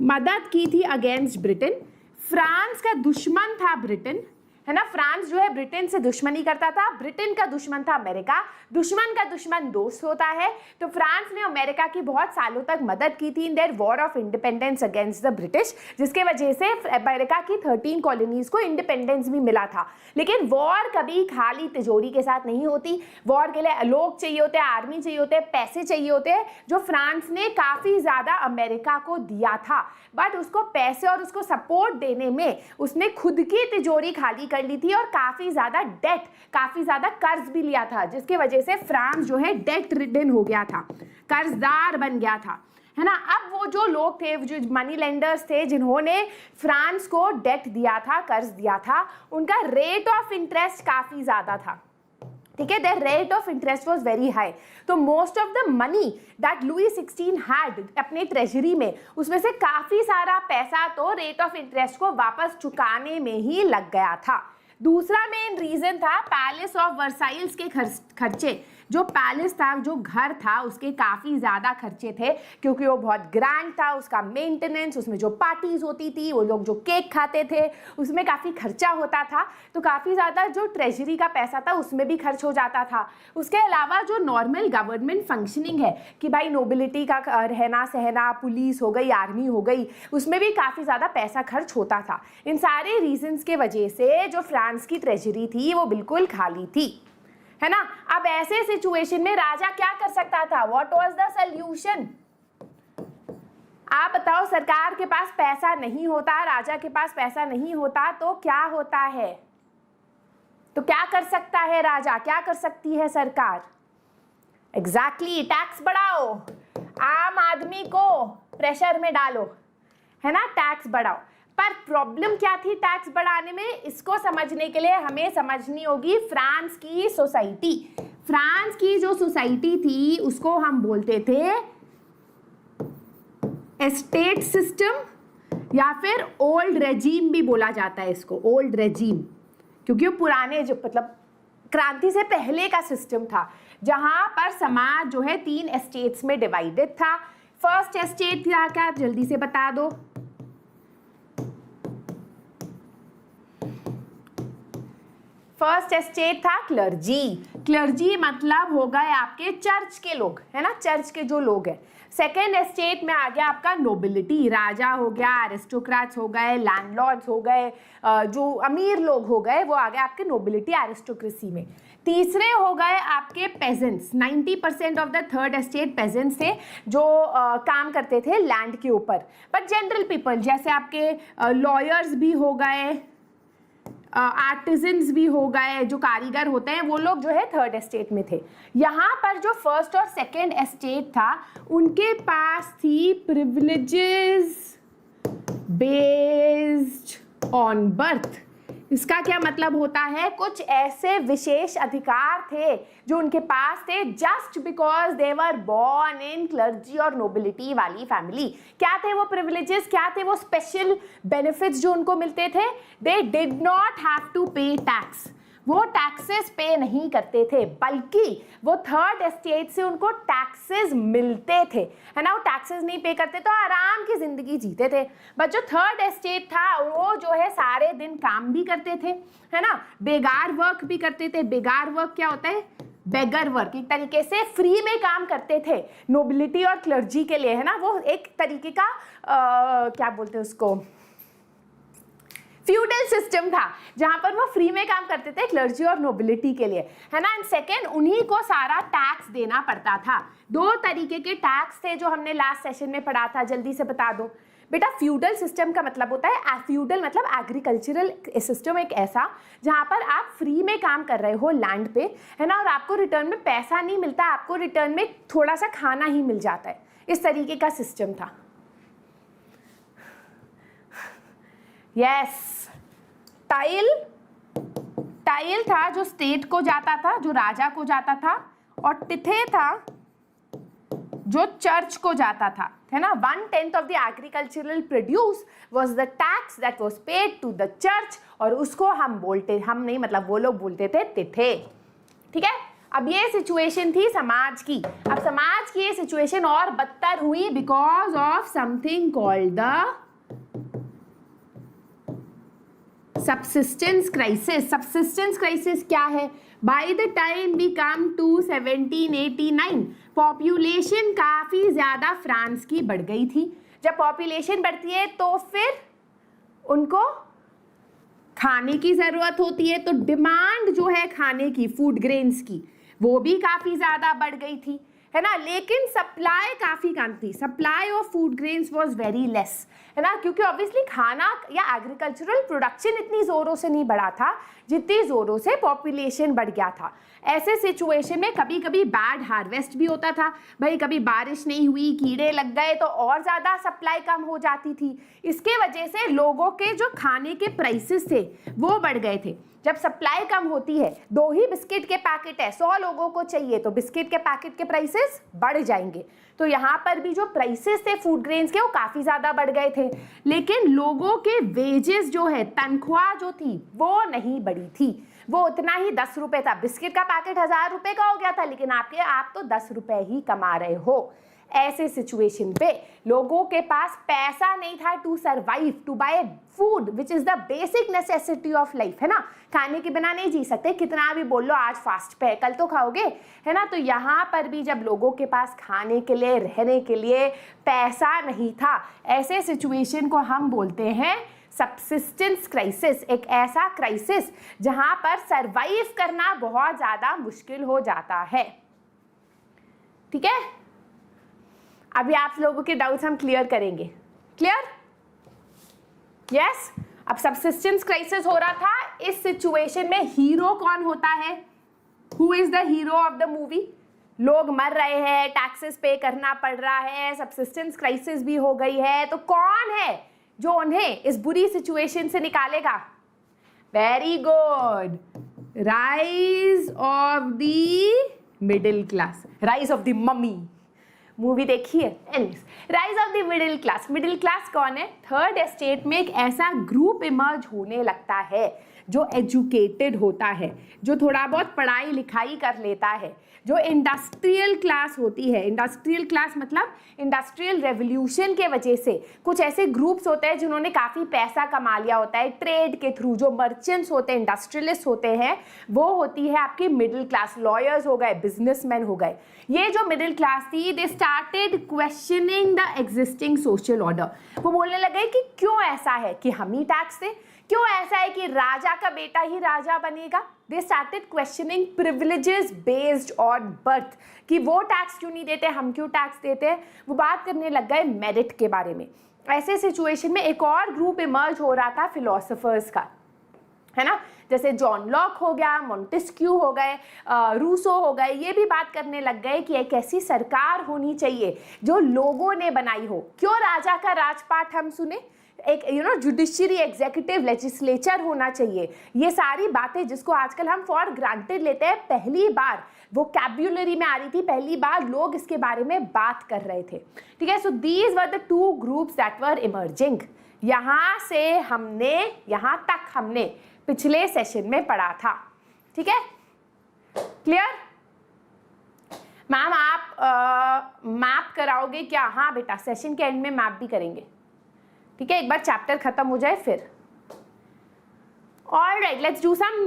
मदद की थी अगेंस्ट ब्रिटेन। फ्रांस का दुश्मन था ब्रिटेन, है ना। फ्रांस जो है ब्रिटेन से दुश्मनी करता था, ब्रिटेन का दुश्मन था अमेरिका, दुश्मन का दुश्मन दोस्त होता है। तो फ्रांस ने अमेरिका की बहुत सालों तक मदद की थी in their war of independence against the British, जिसके वजह से अमेरिका की 13 कॉलोनीज को इंडिपेंडेंस भी मिला था। लेकिन वॉर कभी खाली तिजोरी के साथ नहीं होती, वॉर के लिए लोग चाहिए होते हैं, आर्मी चाहिए होते हैं, पैसे चाहिए होते हैं, जो फ्रांस ने काफ़ी ज़्यादा अमेरिका को दिया था। बट उसको पैसे और उसको सपोर्ट देने में उसने खुद की तिजोरी खाली कर ली थी और काफ़ी ज़्यादा डेट, काफ़ी ज़्यादा कर्ज भी लिया था, जिसकी वजह से फ्रांस जो है डेट रिडन हो गया था, कर्जदार बन गया था, है ना। अब वो जो लोग थे, जो मनी लेंडर्स थे, जिन्होंने फ्रांस को डेट दिया था, कर्ज दिया था, उनका रेट ऑफ इंटरेस्ट काफ़ी ज़्यादा था। ठीक है, their rate of interest was very high. तो most of the money that Louis 16 had अपने ट्रेजरी में, उसमें से काफ़ी सारा पैसा तो रेट ऑफ इंटरेस्ट को वापस चुकाने में ही लग गया था। दूसरा मेन रीज़न था पैलेस ऑफ वर्साइल्स के खर्चे। जो पैलेस था, जो घर था, उसके काफ़ी ज़्यादा खर्चे थे, क्योंकि वो बहुत ग्रैंड था, उसका मेंटेनेंस, उसमें जो पार्टीज होती थी, वो लोग जो केक खाते थे, उसमें काफ़ी खर्चा होता था। तो काफ़ी ज़्यादा जो ट्रेजरी का पैसा था उसमें भी खर्च हो जाता था। उसके अलावा जो नॉर्मल गवर्नमेंट फंक्शनिंग है कि भाई नोबिलिटी का रहना सहना, पुलिस हो गई, आर्मी हो गई, उसमें भी काफ़ी ज़्यादा पैसा खर्च होता था। इन सारे रीजंस के वजह से जो फ्रांस की ट्रेजरी थी वो बिल्कुल खाली थी, है ना। अब ऐसे सिचुएशन में राजा क्या कर सकता था, व्हाट वाज द सॉल्यूशन? आप बताओ, सरकार के पास पैसा नहीं होता, राजा के पास पैसा नहीं होता, तो क्या होता है? तो क्या कर सकता है राजा, क्या कर सकती है सरकार? एग्जैक्टली, टैक्स बढ़ाओ, आम आदमी को प्रेशर में डालो, है ना, टैक्स बढ़ाओ। पर प्रॉब्लम क्या थी टैक्स बढ़ाने में? इसको समझने के लिए हमें समझनी होगी फ्रांस की सोसाइटी। फ्रांस की जो सोसाइटी थी उसको हम बोलते थे एस्टेट सिस्टम, या फिर ओल्ड रेजीम भी बोला जाता है इसको, ओल्ड रेजीम, क्योंकि वो पुराने जो मतलब क्रांति से पहले का सिस्टम था, जहां पर समाज जो है 3 एस्टेट्स में डिवाइडेड था। फर्स्ट एस्टेट था क्या, जल्दी से बता दो? फर्स्ट एस्टेट था क्लर्जी। क्लर्जी मतलब हो गए आपके चर्च के लोग, है ना, चर्च के जो लोग हैं। सेकेंड एस्टेट में आ गया आपका नोबिलिटी, राजा हो गया, एरिस्टोक्रेट्स हो गए, लैंडलॉर्ड्स हो गए, जो अमीर लोग हो गए, वो आ गए आपके नोबिलिटी एरिस्टोक्रेसी में। तीसरे हो गए आपके pageants. 90% of the third estate pageants थे, जो काम करते थे लैंड के ऊपर। बट जनरल पीपल जैसे आपके लॉयर्स भी हो गए, आर्टिजन्स भी हो गए, जो कारीगर होते हैं, वो लोग जो है थर्ड एस्टेट में थे। यहाँ पर जो फर्स्ट और सेकेंड एस्टेट था, उनके पास थी प्रिविलेजेस बेस्ड ऑन बर्थ। इसका क्या मतलब होता है? कुछ ऐसे विशेष अधिकार थे जो उनके पास थे just because they were born in clergy और नोबिलिटी वाली फैमिली। क्या थे वो प्रिविलेजेस, क्या थे वो स्पेशल बेनिफिट्स जो उनको मिलते थे? They did not have to pay tax. वो टैक्सेस पे नहीं करते थे, बल्कि वो थर्ड एस्टेट से उनको टैक्सेस मिलते थे, है ना। वो टैक्सेस नहीं पे करते तो आराम की जिंदगी जीते थे। बट जो थर्ड एस्टेट था वो जो है सारे दिन काम भी करते थे, है ना, बेगार वर्क भी करते थे। बेगार वर्क क्या होता है? बेगर वर्क, एक तरीके से फ्री में काम करते थे नोबिलिटी और क्लर्जी के लिए, है ना। वो एक तरीके का क्या बोलते हैं उसको, फ्यूडल सिस्टम था जहां पर वो फ्री में काम करते थे क्लर्जी और नोबिलिटी के लिए, है ना। एंड सेकेंड, उन्हीं को सारा टैक्स देना पड़ता था। दो तरीके के टैक्स थे जो हमने लास्ट सेशन में पढ़ा था, जल्दी से बता दो बेटा। फ्यूडल सिस्टम का मतलब होता है, फ्यूडल मतलब एग्रीकल्चरल सिस्टम, एक ऐसा जहां पर आप फ्री में काम कर रहे हो लैंड पे, है ना, और आपको रिटर्न में पैसा नहीं मिलता, आपको रिटर्न में थोड़ा सा खाना ही मिल जाता है। इस तरीके का सिस्टम था। यस, टाइल था जो स्टेट को जाता था, जो राजा को जाता था, और टिथे था जो चर्च को जाता था, है ना। 1/10 of the agricultural produce was the tax that was paid to the church, और उसको हम नहीं मतलब वो लोग बोलते थे तिथे, ठीक है। अब ये सिचुएशन थी समाज की। अब समाज की ये सिचुएशन और बदतर हुई because of something called the subsistence crisis. Subsistence crisis क्या है? By the time we come to 1789 population काफी ज्यादा फ्रांस की बढ़ गई थी। जब पॉपुलेशन बढ़ती है तो फिर उनको खाने की जरूरत होती है, तो डिमांड जो है खाने की, फूड ग्रेन्स की, वो भी काफी ज्यादा बढ़ गई थी, है ना। लेकिन सप्लाई काफी कम थी, supply of food grains was very less, है ना, क्योंकि ऑब्वियसली खाना या एग्रीकल्चरल प्रोडक्शन इतनी जोरों से नहीं बढ़ा था जितनी जोरों से पॉपुलेशन बढ़ गया था। ऐसे सिचुएशन में कभी कभी बैड हार्वेस्ट भी होता था, भाई कभी बारिश नहीं हुई, कीड़े लग गए, तो और ज़्यादा सप्लाई कम हो जाती थी। इसके वजह से लोगों के जो खाने के प्राइसेस थे वो बढ़ गए थे। जब सप्लाई कम होती है, 2 ही बिस्किट के पैकेट है, 100 लोगों को चाहिए, तो बिस्किट के पैकेट के प्राइसेस बढ़ जाएंगे। तो यहाँ पर भी जो प्राइसेस थे फूड ग्रेन्स के वो काफ़ी ज़्यादा बढ़ गए थे, लेकिन लोगों के वेजेस जो है, तनख्वाह जो थी वो नहीं बढ़ी थी। वो उतना ही 10 रुपये था। बिस्किट का पैकेट 1000 रुपये का हो गया था, लेकिन आप तो 10 रुपये ही कमा रहे हो। ऐसे सिचुएशन पे लोगों के पास पैसा नहीं था to survive, to buy food which is the basic necessity of life, है ना। खाने के बिना नहीं जी सकते, कितना भी बोल लो आज फास्ट पे है, कल तो खाओगे, है ना। तो यहाँ पर भी जब लोगों के पास खाने के लिए, रहने के लिए पैसा नहीं था, ऐसे सिचुएशन को हम बोलते हैं सबसिस्टेंस क्राइसिस। एक ऐसा क्राइसिस जहां पर सर्वाइव करना बहुत ज्यादा मुश्किल हो जाता है, ठीक है। अभी आप लोगों के डाउट्स हम क्लियर करेंगे। क्लियर? यस। अब सबसिस्टेंस क्राइसिस हो रहा था। इस सिचुएशन में हीरो कौन होता है? Who is the hero of the movie? लोग मर रहे हैं, टैक्सेस पे करना पड़ रहा है, सबसिस्टेंस क्राइसिस भी हो गई है, तो कौन है जो उन्हें इस बुरी सिचुएशन से निकालेगा? Very good, rise of the middle class, rise of the mummy. Movie देखी है? Rise of the middle class. Middle class कौन है? थर्ड एस्टेट में एक ऐसा ग्रुप इमर्ज होने लगता है जो एजुकेटेड होता है, जो थोड़ा बहुत पढ़ाई लिखाई कर लेता है, जो इंडस्ट्रियल क्लास होती है। इंडस्ट्रियल क्लास मतलब इंडस्ट्रियल रेवोल्यूशन के वजह से कुछ ऐसे ग्रुप्स होते हैं जिन्होंने काफ़ी पैसा कमा लिया होता है ट्रेड के थ्रू। जो मर्चेंट्स होते हैं, इंडस्ट्रियलिस्ट होते हैं, वो होती है आपकी मिडिल क्लास। लॉयर्स हो गए, बिजनेसमैन हो गए। ये जो मिडिल क्लास थी, they started questioning the existing social order. वो बोलने लगे कि क्यों ऐसा है कि हम ही टैक्स दें, क्यों ऐसा है कि राजा का बेटा ही राजा बनेगा। They started questioning privileges based on birth, कि वो टैक्स क्यों नहीं देते, हम क्यों टैक्स देते हैं। वो बात करने लग गए मेरिट के बारे में। ऐसे सिचुएशन में एक और ग्रुप इमर्ज हो रहा था फिलोसोफर्स का, है ना, जैसे जॉन लॉक हो गया, मोंटेस्क्यू हो गए, रूसो हो गए। ये भी बात करने लग गए कि एक ऐसी सरकार होनी चाहिए जो लोगों ने बनाई हो। क्यों राजा का राजपाट हम सुने, एक जुडिशरी, एग्जीक्यूटिव, लेजिस्लेचर होना चाहिए। ये सारी बातें जिसको आजकल हम फॉर ग्रांटेड लेते हैं, पहली बार वोकैब्युलरी में आ रही थी, पहली बार लोग इसके बारे में बात कर रहे थे, ठीक है। So these were the 2 groups that were emerging. यहाँ से यहाँ तक हमने पिछले सेशन में पढ़ा था। ठीक है, क्लियर? मैम आप मैप कराओगे क्या? हाँ बेटा, सेशन के एंड में मैप भी करेंगे, ठीक है, एक बार चैप्टर खत्म हो जाए फिर। Alright, let's do some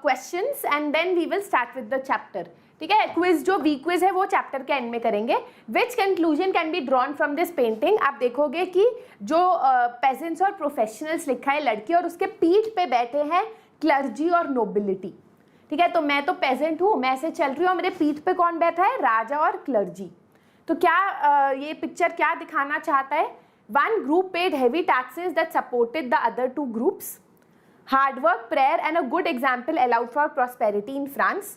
questions and then we will start with the chapter. ठीक है, क्विज जो वी क्विज है वो चैप्टर के एंड में करेंगे। Which conclusion can be drawn from this painting? आप देखोगे कि जो peasants और professionals लिखा है लड़की, और उसके पीठ पे बैठे हैं क्लर्जी और नोबिलिटी। ठीक है, तो मैं तो पेजेंट हूँ, मैं ऐसे चल रही हूँ, मेरे पीठ पे कौन बैठा है? राजा और क्लर्जी। तो क्या ये पिक्चर क्या दिखाना चाहता है? One group paid heavy taxes that supported the other two groups. Hard work, prayer and a good example allowed for prosperity in France.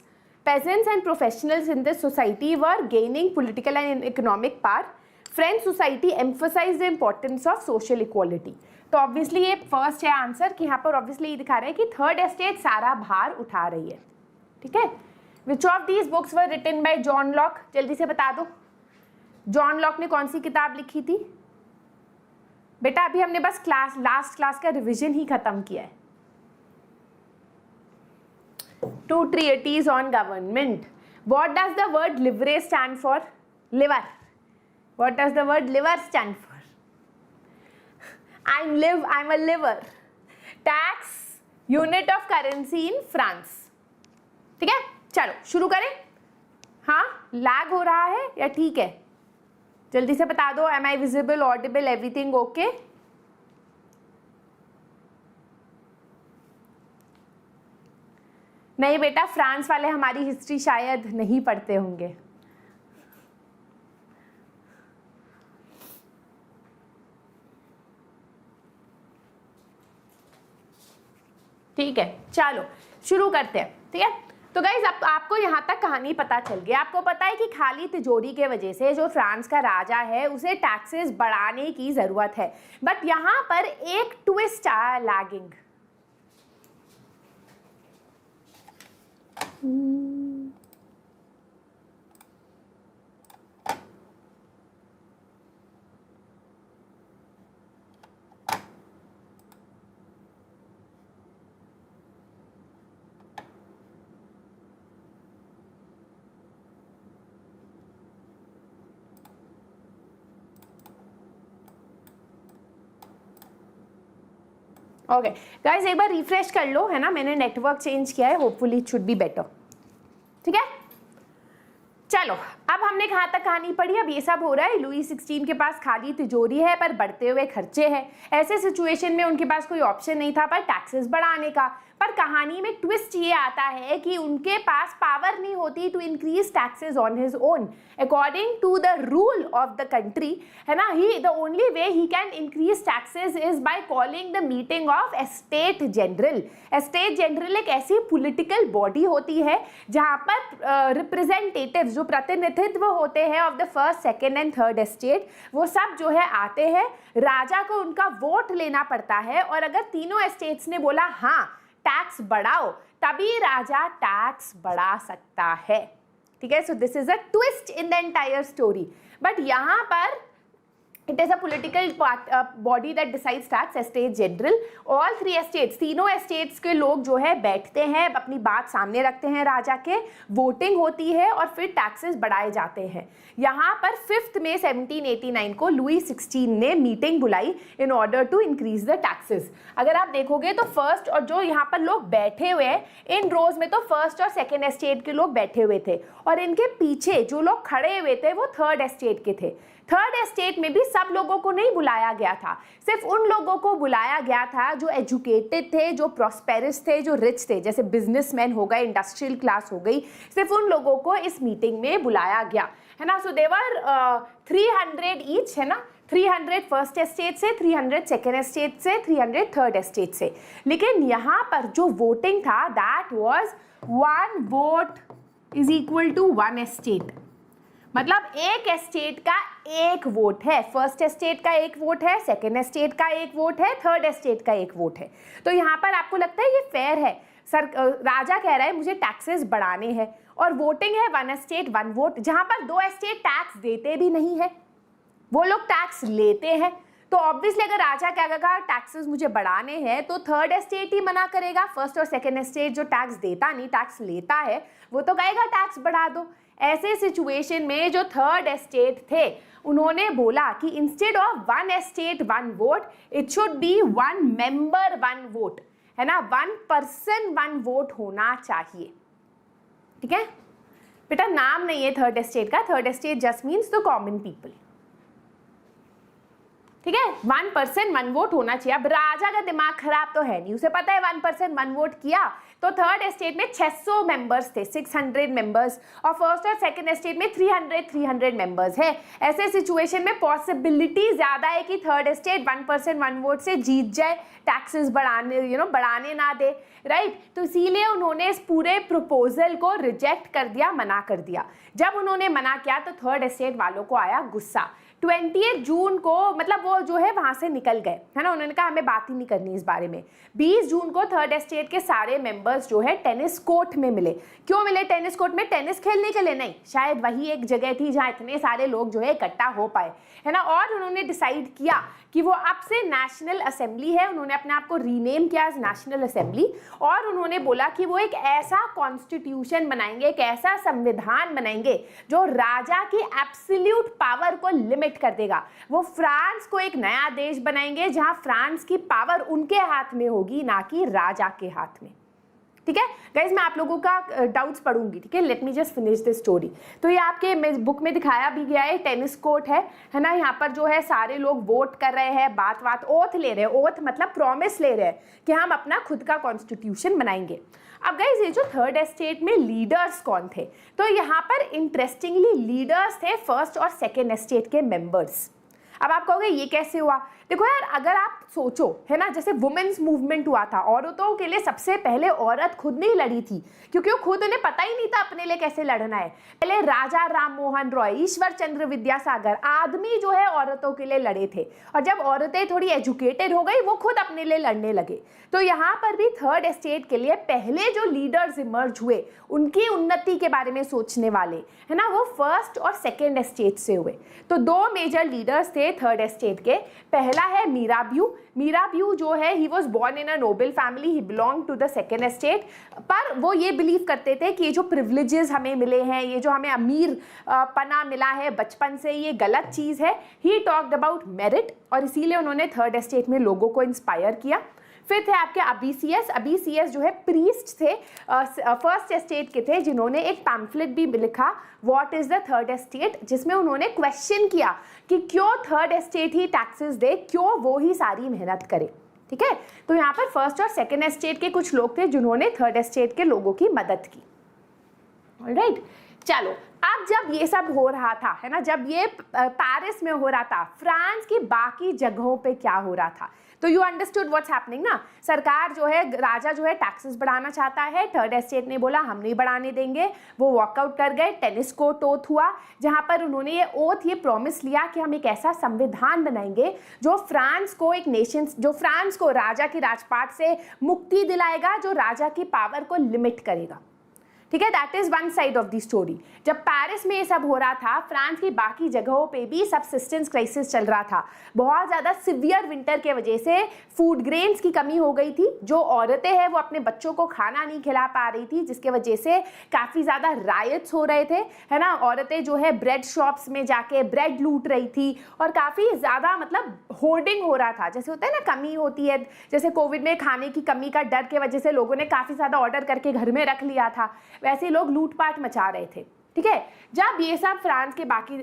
Peasants and professionals in this society were gaining political and economic power. French society emphasized the importance of social equality. तो obviously ये first है answer, कि यहाँ पर obviously ये दिखा रहे हैं कि थर्ड एस्टेट सारा भार उठा रही है। ठीक है, which of these books were written by John Locke? जल्दी से बता दो, जॉन लॉक ने कौन सी किताब लिखी थी? बेटा अभी हमने बस लास्ट क्लास का रिविजन ही खत्म किया है। Two treatises on government. What does the word leverage stand for? Liver. What does the word liver stand for? I'm a liver. Tax unit of currency in France. ठीक है, चलो शुरू करें। हाँ, लैग हो रहा है या ठीक है? जल्दी से बता दो। Am I visible, audible, everything okay? नहीं बेटा, फ्रांस वाले हमारी हिस्ट्री शायद नहीं पढ़ते होंगे। ठीक है, चलो शुरू करते हैं। ठीक है, तो गाइज अब आपको यहाँ तक कहानी पता चल गई। आपको पता है कि खाली तिजोरी के वजह से जो फ्रांस का राजा है उसे टैक्सेस बढ़ाने की जरूरत है, बट यहाँ पर एक ट्विस्ट आया लैगिंग। ओके गाइज, एक बार रिफ्रेश कर लो, है ना, मैंने नेटवर्क चेंज किया है, hopefully it should be better. ठीक है, चलो अब हमने कहाँ तक कहानी पढ़ी? अब ये सब हो रहा है, लुई 16 के पास खाली तिजोरी है पर बढ़ते हुए खर्चे हैं। ऐसे सिचुएशन में उनके पास कोई ऑप्शन नहीं था पर टैक्सेस बढ़ाने का। पर कहानी में ट्विस्ट ये आता है कि उनके पास पावर नहीं होती to increase taxes on his own. According to the rule of the country, है ना, he the only way he can increase taxes is by calling the meeting of estate general. Estate general एक ऐसी political body होती है जहाँ पर representative जो प्रतिनिधित्व होते हैं of the first, second and third estate, वो सब जो है आते हैं। राजा को उनका वोट लेना पड़ता है और अगर तीनों एस्टेट्स ने बोला हाँ टैक्स बढ़ाओ, तभी राजा टैक्स बढ़ा सकता है। ठीक है, so this is a twist in the entire story. But यहाँ पर it is a political body that decides tax, estate general. All three estates, तीनों एस्टेट्स के लोग जो है बैठते हैं, अपनी बात सामने रखते हैं राजा के, वोटिंग होती है और फिर टैक्सेस बढ़ाए जाते हैं। यहाँ पर 5 मई 1789 को लुई 16 ने मीटिंग बुलाई in order to increase the taxes. अगर आप देखोगे तो फर्स्ट और जो यहाँ पर लोग बैठे हुए हैं इन रोज में, तो फर्स्ट और सेकेंड एस्टेट के लोग बैठे हुए थे और इनके पीछे जो लोग खड़े हुए थे वो थर्ड एस्टेट के थे। थर्ड एस्टेट में भी सब लोगों को नहीं बुलाया गया था, सिर्फ उन लोगों को बुलाया गया था जो एजुकेटेड थे, जो प्रॉस्पेरस थे, जो रिच थे, जैसे बिजनेसमैन हो गए, इंडस्ट्रियल क्लास हो गई, सिर्फ उन लोगों को इस मीटिंग में बुलाया गया, है ना। सो देवर 300 ईच, है ना, 300 फर्स्ट एस्टेट से, 300 सेकेंड एस्टेट से, 300 थर्ड एस्टेट से। लेकिन यहाँ पर जो वोटिंग था that was 1 vote is equal to 1 estate. मतलब एक एस्टेट का एक वोट है, फर्स्ट एस्टेट का एक वोट है, सेकेंड एस्टेट का एक वोट है, थर्ड एस्टेट का एक वोट है। तो यहाँ पर आपको लगता है ये फेयर है? सर राजा कह रहा है मुझे टैक्सेस बढ़ाने हैं और वोटिंग है 1 एस्टेट 1 वोट, जहाँ पर 2 एस्टेट टैक्स देते भी नहीं है, वो लोग टैक्स लेते हैं। तो ऑब्वियसली अगर राजा क्या कहेगा टैक्सेस मुझे बढ़ाने हैं तो थर्ड एस्टेट ही मना करेगा। फर्स्ट और सेकंड एस्टेट जो टैक्स देता नहीं, टैक्स लेता है, वो तो कहेगा टैक्स बढ़ा दो। ऐसे सिचुएशन में जो थर्ड एस्टेट थे उन्होंने बोला कि instead of one estate one vote it should be one member one vote, है ना, वन पर्सन वन वोट होना चाहिए। ठीक है बेटा, नाम नहीं है थर्ड एस्टेट का, third estate just means the common people. ठीक है, वन पर्सन वन वोट होना चाहिए। अब राजा का दिमाग खराब तो है नहीं, उसे पता है वन पर्सन वन वोट किया तो थर्ड एस्टेट में 600 मेंबर्स थे, 600 मेंबर्स, और फर्स्ट और सेकंड एस्टेट में 300 मेंबर्स है। ऐसे सिचुएशन में पॉसिबिलिटी ज्यादा है कि third estate one person one vote से जीत जाए, टैक्सेस बढ़ाने बढ़ाने ना दे, राइट। तो इसीलिए उन्होंने इस पूरे प्रपोजल को रिजेक्ट कर दिया, मना कर दिया। जब उन्होंने मना किया तो थर्ड एस्टेट वालों को आया गुस्सा। 20 जून को मतलब वो जो है वहां से निकल गए, है ना, उन्होंने कहा हमें बात ही नहीं करनी इस बारे में। 20 जून को थर्ड एस्टेट के सारे मेंबर्स जो है टेनिस कोर्ट में मिले। क्यों मिले टेनिस कोर्ट में? टेनिस खेलने के लिए नहीं, शायद वही एक जगह थी जहां इतने सारे लोग जो है इकट्ठा हो पाए, है ना। और उन्होंने डिसाइड किया कि वो अब से नेशनल असेंबली है, उन्होंने अपने आप को रीनेम किया एज नेशनल असेंबली, और उन्होंने बोला कि वो एक ऐसा कॉन्स्टिट्यूशन बनाएंगे, एक ऐसा संविधान बनाएंगे जो राजा की एब्सोल्यूट पावर को लिमिट कर देगा। वो फ्रांस को एक नया देश बनाएंगे जहां फ्रांस की पावर उनके हाथ में होगी, ना कि राजा के हाथ में। ठीक है गाइज, मैं आप लोगों का डाउट्स पढ़ूंगी, ठीक है। Let me just finish this story. तो ये आपके बुक में दिखाया भी गया है, टेनिस कोर्ट है ना। यहाँ पर जो है सारे लोग वोट कर रहे हैं, बात ओथ ले रहे हैं, ओथ मतलब प्रॉमिस ले रहे हैं कि हम अपना खुद का कॉन्स्टिट्यूशन बनाएंगे। अब गाइज ये जो थर्ड एस्टेट में लीडर्स कौन थे, तो यहाँ पर इंटरेस्टिंगली लीडर्स थे फर्स्ट और सेकेंड एस्टेट के मेंबर्स। अब आप कहोगे ये कैसे हुआ? देखो यार, अगर आप सोचो, है ना, जैसे वुमेन्स मूवमेंट हुआ था, औरतों के लिए सबसे पहले औरत खुद नहीं लड़ी थी, क्योंकि वो खुद उन्हें पता ही नहीं था अपने लिए कैसे लड़ना है। पहले राजा राम मोहन रॉय, ईश्वर चंद्र विद्यासागर, आदमी जो है औरतों के लिए लड़े थे, और जब औरतें थोड़ी एजुकेटेड हो गई वो खुद अपने लिए लड़ने लगे। तो यहाँ पर भी थर्ड एस्टेट के लिए पहले जो लीडर्स इमर्ज हुए, उनकी उन्नति के बारे में सोचने वाले, है ना, वो फर्स्ट और सेकेंड एस्टेट से हुए। तो दो मेजर लीडर्स थे थर्ड एस्टेट के। पहला है मीराब्यू जो है, he was born in a noble family, he belong to the second estate. पर वो ये बिलीव करते थे कि ये जो प्रिविलेजेस हमें मिले हैं, ये जो हमें अमीर पना मिला है बचपन से, ये गलत चीज़ है। ही टॉक्ड अबाउट मेरिट, और इसीलिए उन्होंने थर्ड एस्टेट में लोगों को इंस्पायर किया। फिर थे आपके अबीसियस जो है प्रीस्ट थे, फर्स्ट एस्टेट के थे, जिन्होंने एक पैम्फलेट भी लिखा, what is the third estate, जिसमें उन्होंने क्वेश्चन किया कि क्यों थर्ड एस्टेट ही टैक्सेस दे, क्यों वो ही सारी मेहनत करे। ठीक है, तो यहाँ पर फर्स्ट और सेकेंड एस्टेट के कुछ लोग थे जिन्होंने थर्ड एस्टेट के लोगों की मदद की। ऑलराइट, चलो अब जब ये सब हो रहा था, है ना, जब ये पेरिस में हो रहा था, फ्रांस की बाकी जगहों पे क्या हो रहा था, तो यू अंडरस्टूड व्हाट्स हैपनिंग ना। सरकार जो है, राजा जो है टैक्सेस बढ़ाना चाहता है, थर्ड एस्टेट ने बोला हम नहीं बढ़ाने देंगे, वो वॉकआउट कर गए। टेनिस कोर्ट ओथ हुआ, जहां पर उन्होंने ये प्रॉमिस लिया कि हम एक ऐसा संविधान बनाएंगे जो फ्रांस को एक नेशन, जो फ्रांस को राजा की राजपाट से मुक्ति दिलाएगा, जो राजा की पावर को लिमिट करेगा। ठीक है, that is one side of the story. जब पेरिस में ये सब हो रहा था, फ्रांस की बाकी जगहों पे भी सबसिस्टेंस क्राइसिस चल रहा था। बहुत ज़्यादा सिवियर विंटर के वजह से फूड ग्रेन्स की कमी हो गई थी। जो औरतें हैं वो अपने बच्चों को खाना नहीं खिला पा रही थी, जिसके वजह से काफ़ी ज़्यादा रायट्स हो रहे थे, है ना। औरतें जो है ब्रेड शॉप्स में जाके ब्रेड लूट रही थी, और काफ़ी ज़्यादा मतलब होर्डिंग हो रहा था। जैसे होता है ना, कमी होती है, जैसे कोविड में खाने की कमी का डर के वजह से लोगों ने काफ़ी ज़्यादा ऑर्डर करके घर में रख लिया था, वैसे लोग लूटपाट मचा रहे थे। ठीक है, जब ये सब फ्रांस के बाकी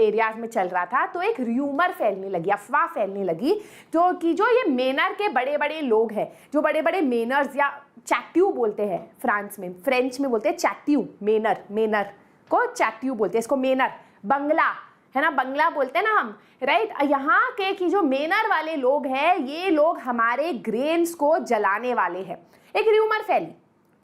एरियाज में चल रहा था, तो एक र्यूमर फैलने लगी, अफवाह फैलने लगी, जो ये मेनर के बड़े बड़े लोग हैं, जो बड़े बड़े मेनर्स या चैट्यू बोलते हैं फ्रांस में, फ्रेंच में बोलते हैं चैट्यू, मेनर को चैट्यू बोलते हैं, इसको मेनर, बंगला, है ना, बंगला बोलते हैं ना हम, राइट। यहाँ के कि जो मेनर वाले लोग हैं, ये लोग हमारे ग्रेन्स को जलाने वाले हैं। एक र्यूमर फैली,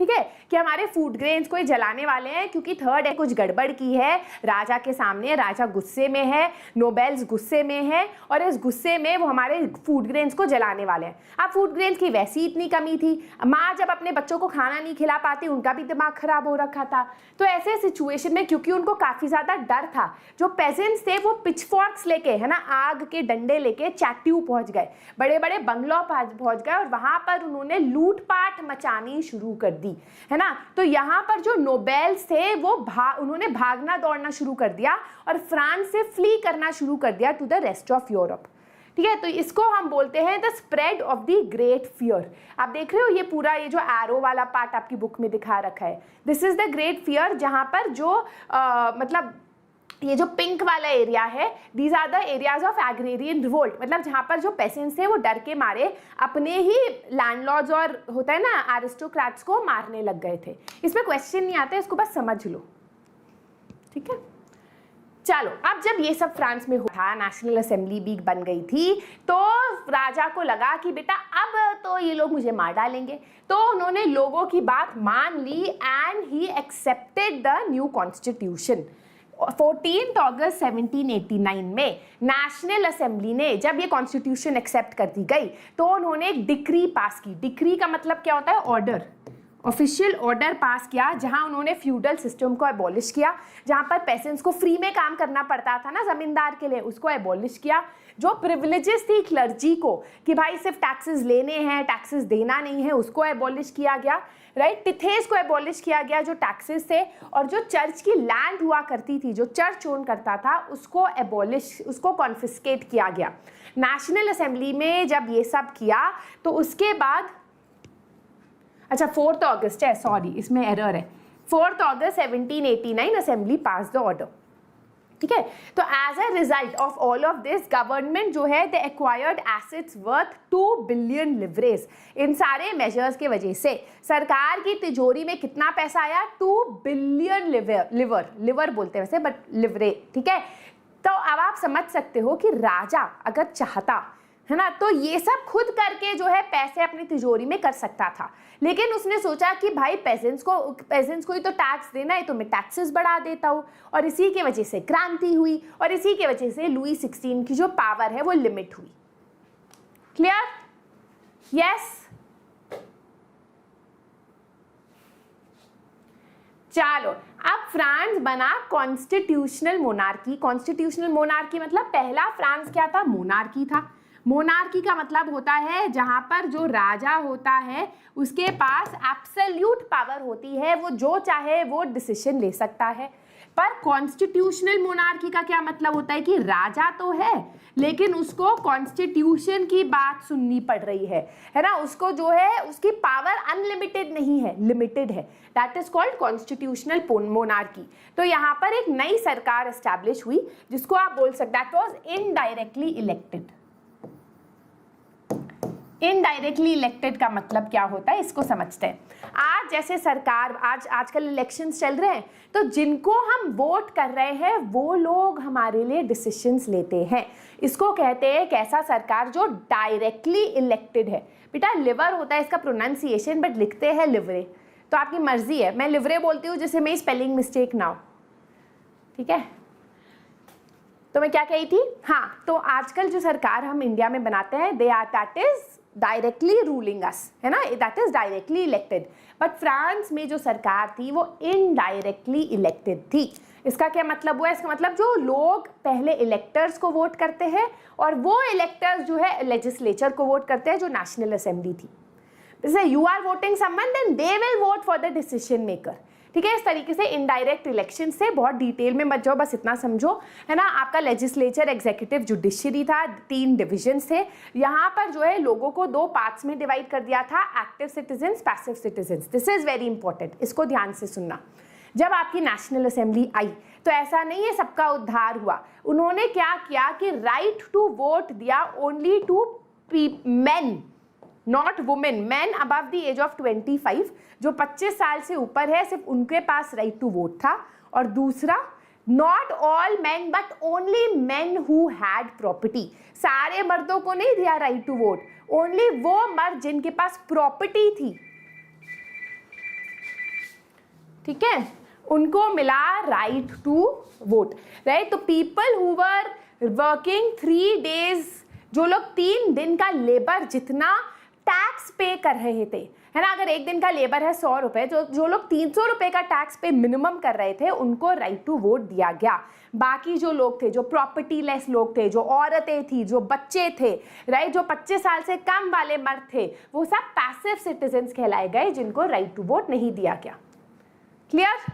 ठीक है, कि हमारे फूड ग्रेन्स को ये जलाने वाले हैं क्योंकि थर्ड है कुछ गड़बड़ की है राजा के सामने, राजा गुस्से में है, नोबेल्स गुस्से में है और इस गुस्से में वो हमारे फूड ग्रेन्स को जलाने वाले हैं। अब फूड ग्रेन्स की वैसी इतनी कमी थी, माँ जब अपने बच्चों को खाना नहीं खिला पाती उनका भी दिमाग खराब हो रखा था। तो ऐसे सिचुएशन में क्योंकि उनको काफ़ी ज़्यादा डर था, जो पेजेंट्स थे वो पिचफॉर्क्स लेके, है ना, आग के डंडे लेके चैट्यू पहुंच गए, बड़े बड़े बंगलों पहुंच गए और वहां पर उन्होंने लूटपाट मचानी शुरू कर दी, है ना। तो यहाँ पर जो नोबेल्स थे वो उन्होंने भागना दौड़ना शुरू कर दिया और फ्रांस से फ्ली करना शुरू कर दिया to the rest of Europe. ठीक है, तो इसको हम बोलते हैं the spread of the great fear. आप देख रहे हो ये पूरा ये जो एरो वाला पार्ट आपकी बुक में दिखा रखा है, this is the great fear, जहां पर जो मतलब ये जो पिंक वाला एरिया है, these are the areas of agrarian revolt, मतलब जहाँ पर जो पेसेंट्स थे वो डर के मारे अपने ही लैंडलॉर्ड्स और होता है ना एरिस्टोक्रेट्स को मारने लग गए थे। इसमें क्वेश्चन नहीं आते, इसको बस समझ लो, ठीक है। चलो, अब जब ये सब फ्रांस में हुआ, नेशनल असेंबली भी बन गई थी, तो राजा को लगा कि बेटा अब तो ये लोग मुझे मार डालेंगे, तो उन्होंने लोगों की बात मान ली and he accepted the new constitution. 14 अगस्त 1789 में नेशनल असेंबली ने जब ये कॉन्स्टिट्यूशन एक्सेप्ट कर दी गई तो उन्होंने एक डिक्री पास की। डिक्री का मतलब क्या होता है? ऑर्डर, ऑफिशियल ऑर्डर पास किया, जहां उन्होंने फ्यूडल सिस्टम को एबॉलिश किया, जहां पर पेसेंट्स को फ्री में काम करना पड़ता था ना जमींदार के लिए, उसको एबॉलिश किया। जो प्रिविलेजेस थी क्लर्जी को कि भाई सिर्फ टैक्सेस लेने हैं, टैक्सेस देना नहीं है, उसको एबॉलिश किया गया, राइट। टिथेस को एबॉलिश किया गया जो टैक्सेस थे, और जो चर्च की लैंड हुआ करती थी, जो चर्च ओन करता था, उसको एबॉलिश, उसको कॉन्फिस्केट किया गया। नेशनल असेंबली में जब ये सब किया तो उसके बाद, अच्छा 4 अगस्त है, सॉरी इसमें एरर है, 4 अगस्त 1789 असेंबली पास द ऑर्डर, ठीक है। तो as a result of all of this government जो है the acquired assets worth 2 billion leverage. इन सारे मेजर्स के वजह से सरकार की तिजोरी में कितना पैसा आया? 2 बिलियन लिवर बोलते हैं वैसे, बट लिवरे, ठीक है। तो अब आप समझ सकते हो कि राजा अगर चाहता, है ना, तो ये सब खुद करके जो है पैसे अपनी तिजोरी में कर सकता था, लेकिन उसने सोचा कि भाई पेजेंट्स को ही तो टैक्स देना है, तो मैं टैक्सेस बढ़ा देता हूँ, और इसी की वजह से क्रांति हुई, और इसी की वजह से लुई 16 की जो पावर है वो लिमिट हुई। क्लियर? यस। चलो, अब फ्रांस बना कॉन्स्टिट्यूशनल मोनार्की। कॉन्स्टिट्यूशनल मोनार्की मतलब पहला फ्रांस क्या था? मोनार्की था। मोनार्की का मतलब होता है जहां पर जो राजा होता है उसके पास एब्सोल्यूट पावर होती है, वो जो चाहे वो डिसीजन ले सकता है। पर कॉन्स्टिट्यूशनल मोनार्की का क्या मतलब होता है कि राजा तो है लेकिन उसको कॉन्स्टिट्यूशन की बात सुननी पड़ रही है ना, उसको जो है उसकी पावर अनलिमिटेड नहीं है, लिमिटेड है। That is called constitutional monarchy. तो यहाँ पर एक नई सरकार एस्टैब्लिश हुई जिसको आप बोल सकते, that was indirectly elected. Indirectly elected का मतलब क्या होता है, इसको समझते हैं। आज जैसे सरकार, आजकल इलेक्शंस चल रहे हैं, तो जिनको हम वोट कर रहे हैं वो लोग हमारे लिए डिसीजंस लेते हैं। इसको कहते हैं कैसा सरकार? जो डायरेक्टली इलेक्टेड है। बेटा लिवर होता है इसका प्रोनाउंसिएशन, बट लिखते हैं लिवरे, तो आपकी मर्जी है। मैं लिवरे बोलती हूँ जिससे मेरी स्पेलिंग मिस्टेक ना हो, ठीक है। तो मैं क्या कही थी? हाँ, तो आजकल जो सरकार हम इंडिया में बनाते हैं, they are, that is directly ruling us, है ना, that is directly elected. But France में जो सरकार थी वो इनडायरेक्टली इलेक्टेड थी। इसका क्या मतलब हुआ? इसका मतलब जो लोग पहले इलेक्टर्स को वोट करते हैं और वो इलेक्टर्स जो है लेजिस्लेचर को वोट करते हैं, जो नेशनल असेंबली थी। जैसे you are voting someone, then they will vote for the decision maker, ठीक है। इस तरीके से इनडायरेक्ट इलेक्शन से, बहुत डिटेल में मत जाओ, बस इतना समझो, है ना। आपका लेजिस्लेचर, एग्जीक्यूटिव, जुडिशरी था, 3 डिविजन्स थे। यहाँ पर जो है लोगों को 2 पार्ट्स में डिवाइड कर दिया था, active citizens, passive citizens. This is very important, इसको ध्यान से सुनना। जब आपकी नेशनल असेंबली आई तो ऐसा नहीं है सबका उद्धार हुआ। उन्होंने क्या किया कि राइट टू वोट दिया only to men, not women. Man above the age of 25, जो 25 साल से ऊपर है, सिर्फ उनके पास राइट टू वोट था। और दूसरा, not all man but only man who had property. सारे मर्दों को नहीं दिया राइट टू वोट, ओनली वो मर्द जिनके पास प्रॉपर्टी थी, ठीक है, उनको मिला राइट टू वोट, राइट। तो people who were working 3 days, जो लोग 3 दिन का लेबर जितना टैक्स पे कर रहे थे, है ना, अगर एक दिन का लेबर है 100 रुपए, जो लोग 300 रुपए का टैक्स पे मिनिमम कर रहे थे, उनको राइट टू वोट दिया गया। बाकी जो लोग थे, जो प्रॉपर्टी लेस लोग थे, जो औरतें थी, जो बच्चे थे, राइट, जो 25 साल से कम वाले मर्द थे, वो सब पैसिव सिटीजन्स कहलाए गए, जिनको राइट टू वोट नहीं दिया गया। क्लियर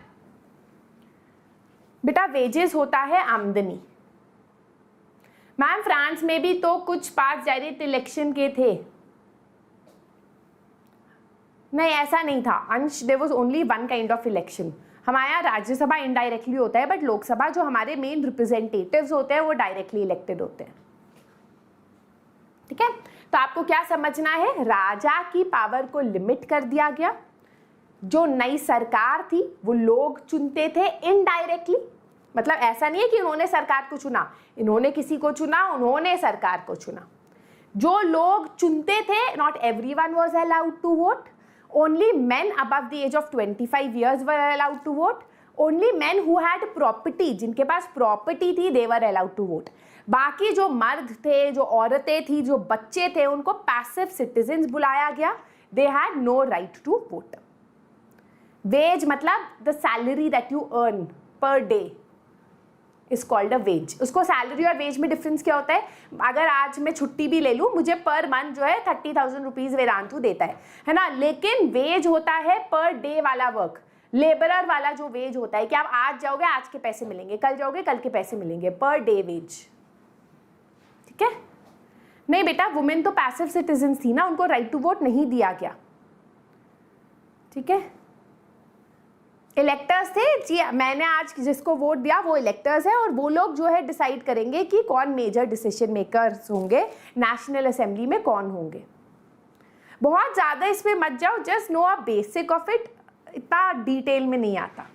बेटा? वेजेस होता है आमदनी। मैम फ्रांस में भी तो कुछ पार्ट डायरेक्ट इलेक्शन के थे। नहीं, ऐसा नहीं था Ansh, there was only one kind of election. हमारे यहाँ राज्यसभा इनडायरेक्टली होता है, बट लोकसभा जो हमारे मेन रिप्रेजेंटेटिव्स होते हैं वो डायरेक्टली इलेक्टेड होते हैं। ठीक है, तो आपको क्या समझना है, राजा की पावर को लिमिट कर दिया गया। जो नई सरकार थी वो लोग चुनते थे इनडायरेक्टली, मतलब ऐसा नहीं है कि उन्होंने सरकार को चुना, इन्होंने किसी को चुना, उन्होंने सरकार को चुना। जो लोग चुनते थे, not everyone was allowed to vote, only men above the age of 25 years were allowed to vote, only men who had property, जिनके पास प्रॉपर्टी थी, they were allowed to vote। बाकी जो मर्द थे, जो औरतें थी, जो बच्चे थे, उनको पैसिव सिटीजन्स बुलाया गया, they had no right to vote। Wage मतलब the salary that you earn per day is called a wage। उसको सैलरी और वेज में डिफरेंस क्या होता है? अगर आज मैं छुट्टी भी ले लूँ, मुझे पर मंथ जो है 30,000 रुपीज़ वेदांतु देता है ना, लेकिन वेज होता है पर डे वाला वर्क। लेबरर वाला जो वेज होता है कि आप आज जाओगे आज के पैसे मिलेंगे, कल जाओगे कल के पैसे मिलेंगे, पर डे वेज। ठीक है, नहीं बेटा, वुमेन तो पैसिव सिटीजन्स थी ना, उनको राइट टू वोट नहीं दिया गया। ठीक है, इलेक्टर्स थे जी, मैंने आज जिसको वोट दिया वो इलेक्टर्स है, और वो लोग जो है डिसाइड करेंगे कि कौन मेजर डिसीजन मेकर्स होंगे, नेशनल असेंबली में कौन होंगे। बहुत ज़्यादा इसमें मत जाओ, just know a basic of it, इतना डिटेल में नहीं आता।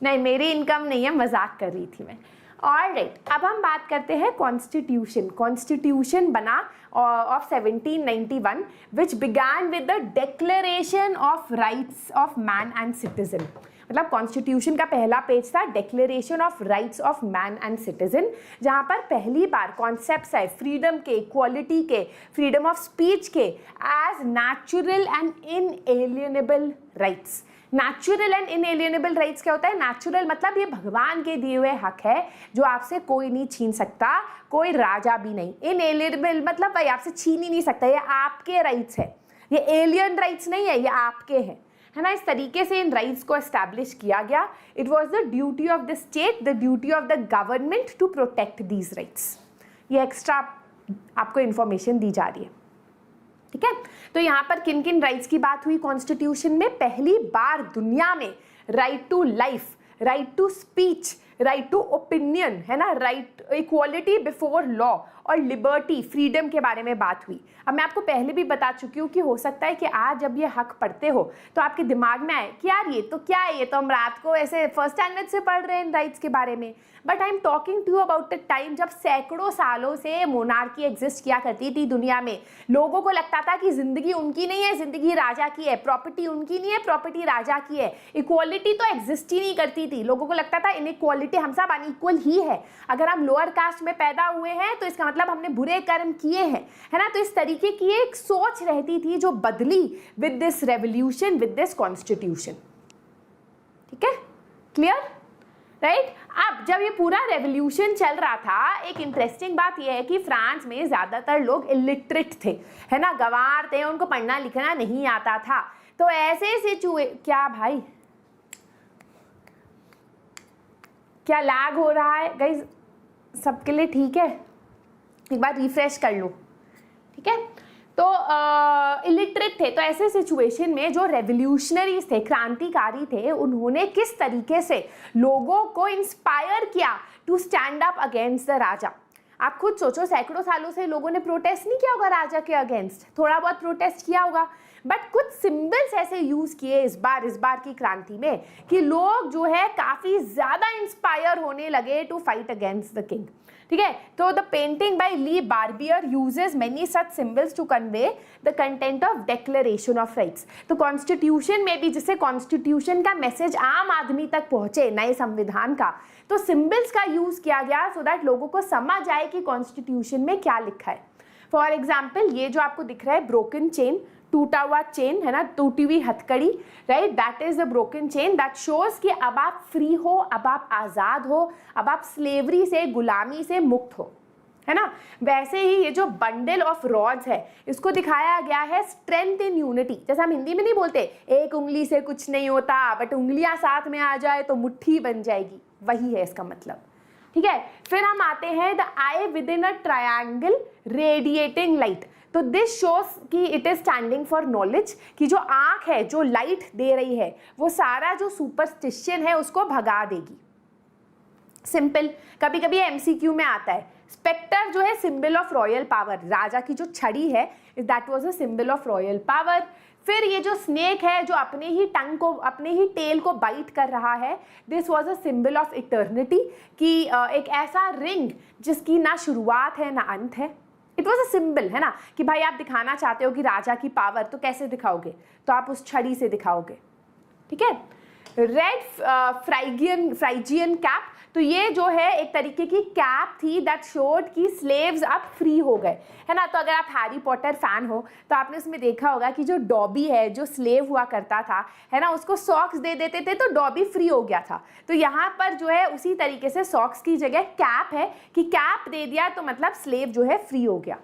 नहीं, मेरी इनकम नहीं है, मजाक कर रही थी मैं। ऑलराइट, अब हम बात करते हैं कॉन्स्टिट्यूशन। कॉन्स्टिट्यूशन बना of 1791 which began with the declaration of rights of man and citizen. मतलब कॉन्स्टिट्यूशन का पहला पेज था declaration of rights of man and citizen, जहाँ पर पहली बार कॉन्सेप्ट्स है फ्रीडम के, इक्वालिटी के, फ्रीडम ऑफ स्पीच के, as natural and inalienable rights. Natural and inalienable rights क्या होता है? नेचुरल मतलब ये भगवान के दिए हुए हक है जो आपसे कोई नहीं छीन सकता, कोई राजा भी नहीं। इनएलिएनेबल मतलब भाई आपसे छीन ही नहीं सकता, ये आपके राइट्स है, ये एलियन राइट्स नहीं है, ये आपके हैं, है ना। इस तरीके से इन राइट्स को एस्टैब्लिश किया गया। It was the duty of the state, the duty of the government to protect these rights. ये एक्स्ट्रा आपको इंफॉर्मेशन दी जा रही है। ठीक है, तो यहाँ पर किन किन राइट्स की बात हुई कॉन्स्टिट्यूशन में? पहली बार दुनिया में right to life, right to speech, right to opinion, है ना, राइट इक्वालिटी बिफोर लॉ और लिबर्टी, फ्रीडम के बारे में बात हुई। अब मैं आपको पहले भी बता चुकी हूँ कि हो सकता है कि आज जब ये हक पढ़ते हो तो आपके दिमाग में आए कि यार ये तो क्या है, ये तो हम रात को ऐसे फर्स्ट स्टैंडर्ड से पढ़ रहे हैं इन राइट्स के बारे में। But I am talking to you about the time जब सैकड़ों सालों से मोनार्की एग्जिस्ट किया करती थी दुनिया में। लोगों को लगता था कि जिंदगी उनकी नहीं है, जिंदगी राजा की है, प्रॉपर्टी उनकी नहीं है, प्रॉपर्टी राजा की है। इक्वालिटी तो एग्जिस्ट ही नहीं करती थी, लोगों को लगता था इनइक्वालिटी, हम सब अनइक्वल ही है। अगर हम लोअर कास्ट में पैदा हुए हैं तो इसका मतलब हमने बुरे कर्म किए हैं, है ना। तो इस तरीके की एक सोच रहती थी जो बदली with this revolution, with this constitution. ठीक है, क्लियर, राइट। अब जब ये पूरा रेवोल्यूशन चल रहा था, एक इंटरेस्टिंग बात यह है कि फ्रांस में ज्यादातर लोग इलिटरेट थे, है ना, गंवार थे, उनको पढ़ना लिखना नहीं आता था। तो ऐसे क्या भाई, क्या लैग हो रहा है गाइस? सबके लिए ठीक है? एक बार रिफ्रेश कर लो। ठीक है, तो इलिटरेट थे, तो ऐसे सिचुएशन में जो रेवोल्यूशनरीज थे, क्रांतिकारी थे, उन्होंने किस तरीके से लोगों को इंस्पायर किया to stand up against the raja. आप खुद सोचो, सैकड़ों सालों से लोगों ने प्रोटेस्ट नहीं किया होगा राजा के अगेंस्ट, थोड़ा बहुत प्रोटेस्ट किया होगा, बट कुछ सिंबल्स ऐसे यूज किए इस बार की क्रांति में कि लोग जो है काफी ज्यादा इंस्पायर होने लगे to fight against the king. ठीक है, तो the painting by Le Barbier uses many such symbols to convey the content of declaration of rights. तो कॉन्स्टिट्यूशन में भी, जिससे कॉन्स्टिट्यूशन का मैसेज आम आदमी तक पहुंचे, नए संविधान का, तो सिंबल्स का यूज किया गया सो दैट लोगों को समझ आए कि कॉन्स्टिट्यूशन में क्या लिखा है। फॉर एग्जाम्पल, ये जो आपको दिख रहा है ब्रोकन चेन, टूटा हुआ चेन है ना, टूटी हुई हथकड़ी, right, that is the broken chain that shows कि अब आप फ्री हो, अब आप आजाद हो, अब आप स्लेवरी से, गुलामी से मुक्त हो, है ना। वैसे ही ये जो बंडल ऑफ रॉड्स है, इसको दिखाया गया है स्ट्रेंथ इन यूनिटी। जैसे हम हिंदी में नहीं बोलते एक उंगली से कुछ नहीं होता, बट उंगलियां साथ में आ जाए तो मुट्ठी बन जाएगी, वही है इसका मतलब। ठीक है, फिर हम आते हैं the I with in a triangle radiating light. तो दिस शोज कि it is standing for knowledge, कि जो आंख है जो लाइट दे रही है वो सारा जो सुपरस्टिशन है उसको भगा देगी। सिंपल, कभी कभी एमसीक्यू में आता है, स्पेक्टर जो है सिंबल ऑफ रॉयल पावर, राजा की जो छड़ी है that was a symbol of royal power. फिर ये जो स्नेक है जो अपने ही टंग को, अपने ही टेल को बाइट कर रहा है, this was a symbol of eternity, कि एक ऐसा रिंग जिसकी ना शुरुआत है ना अंत है। इट वॉज अ सिंबल, है ना, कि भाई आप दिखाना चाहते हो कि राजा की पावर, तो कैसे दिखाओगे, तो आप उस छड़ी से दिखाओगे। ठीक है, रेड फ्राइजियन कैप, तो ये जो है एक तरीके की कैप थी दैट शोड कि स्लेव्स अब फ्री हो गए, है ना। तो अगर आप हैरी पॉटर फैन हो तो आपने उसमें देखा होगा कि जो डॉबी है, जो स्लेव हुआ करता था, है ना, उसको सॉक्स दे देते थे तो डॉबी फ्री हो गया था। तो यहाँ पर जो है उसी तरीके से सॉक्स की जगह कैप है, कि कैप दे दिया तो मतलब स्लेव जो है फ्री हो गया।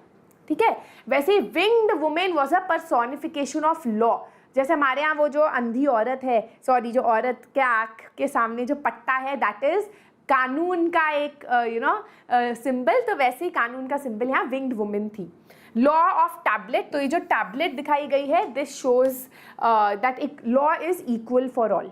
ठीक है, वैसे ही winged women was a personification of law. जैसे हमारे यहाँ वो जो अंधी औरत है, सॉरी, जो औरत के आँख के सामने जो पट्टा है दैट इज कानून का एक सिंबल, तो वैसे ही कानून का सिंबल यहाँ विंग्ड वुमेन थी। लॉ ऑफ टैबलेट, तो ये जो टैबलेट दिखाई गई है दिस शोज दैट एक law is equal for all.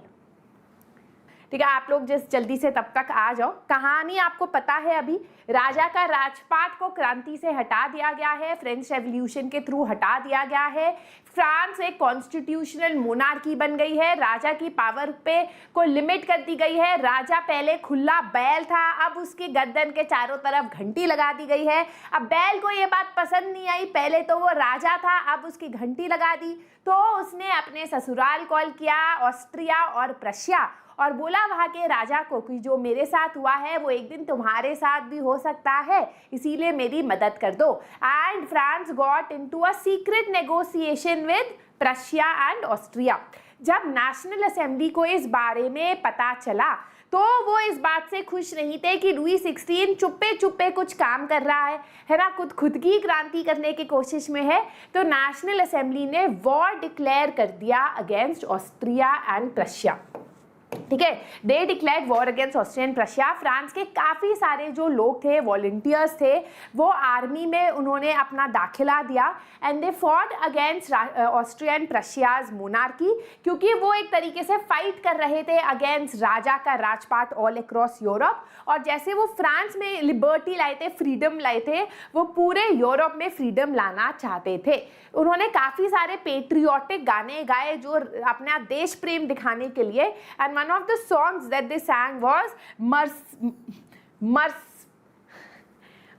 ठीक है, आप लोग जिस जल्दी से तब तक आ जाओ, कहानी आपको पता है अभी। राजा का राजपाट को क्रांति से हटा दिया गया है, फ्रेंच रेवोल्यूशन के थ्रू हटा दिया गया है। फ्रांस एक कॉन्स्टिट्यूशनल मोनार्की बन गई है, राजा की पावर पे को लिमिट कर दी गई है। राजा पहले खुला बैल था, अब उसकी गर्दन के चारों तरफ घंटी लगा दी गई है। अब बैल को ये बात पसंद नहीं आई, पहले तो वो राजा था, अब उसकी घंटी लगा दी, तो उसने अपने ससुराल कॉल किया, ऑस्ट्रिया और प्रशिया, और बोला वहाँ के राजा को कि जो मेरे साथ हुआ है वो एक दिन तुम्हारे साथ भी हो सकता है, इसीलिए मेरी मदद कर दो। And France got into a secret negotiation with Prussia and Austria. जब नेशनल असेंबली को इस बारे में पता चला तो वो इस बात से खुश नहीं थे कि लुई 16 चुप्पे चुप्पे कुछ काम कर रहा है ना, खुद की क्रांति करने की कोशिश में है। तो नेशनल असेंबली ने वॉर डिक्लेयर कर दिया अगेंस्ट ऑस्ट्रिया एंड प्रशिया। ठीक है, they declared war against Austria and Prussia. France के काफ़ी सारे जो लोग थे, वॉलंटियर्स थे, वो आर्मी में उन्होंने अपना दाखिला दिया and they fought against Austria and Prussia's monarchy, क्योंकि वो एक तरीके से फाइट कर रहे थे अगेंस्ट राजा का राजपाट ऑल अक्रॉस यूरोप। और जैसे वो फ्रांस में लिबर्टी लाए थे, फ्रीडम लाए थे, वो पूरे यूरोप में फ्रीडम लाना चाहते थे। उन्होंने काफ़ी सारे पेट्रियोटिक गाने गाए जो अपना देश प्रेम दिखाने के लिए, and one of the songs that they sang was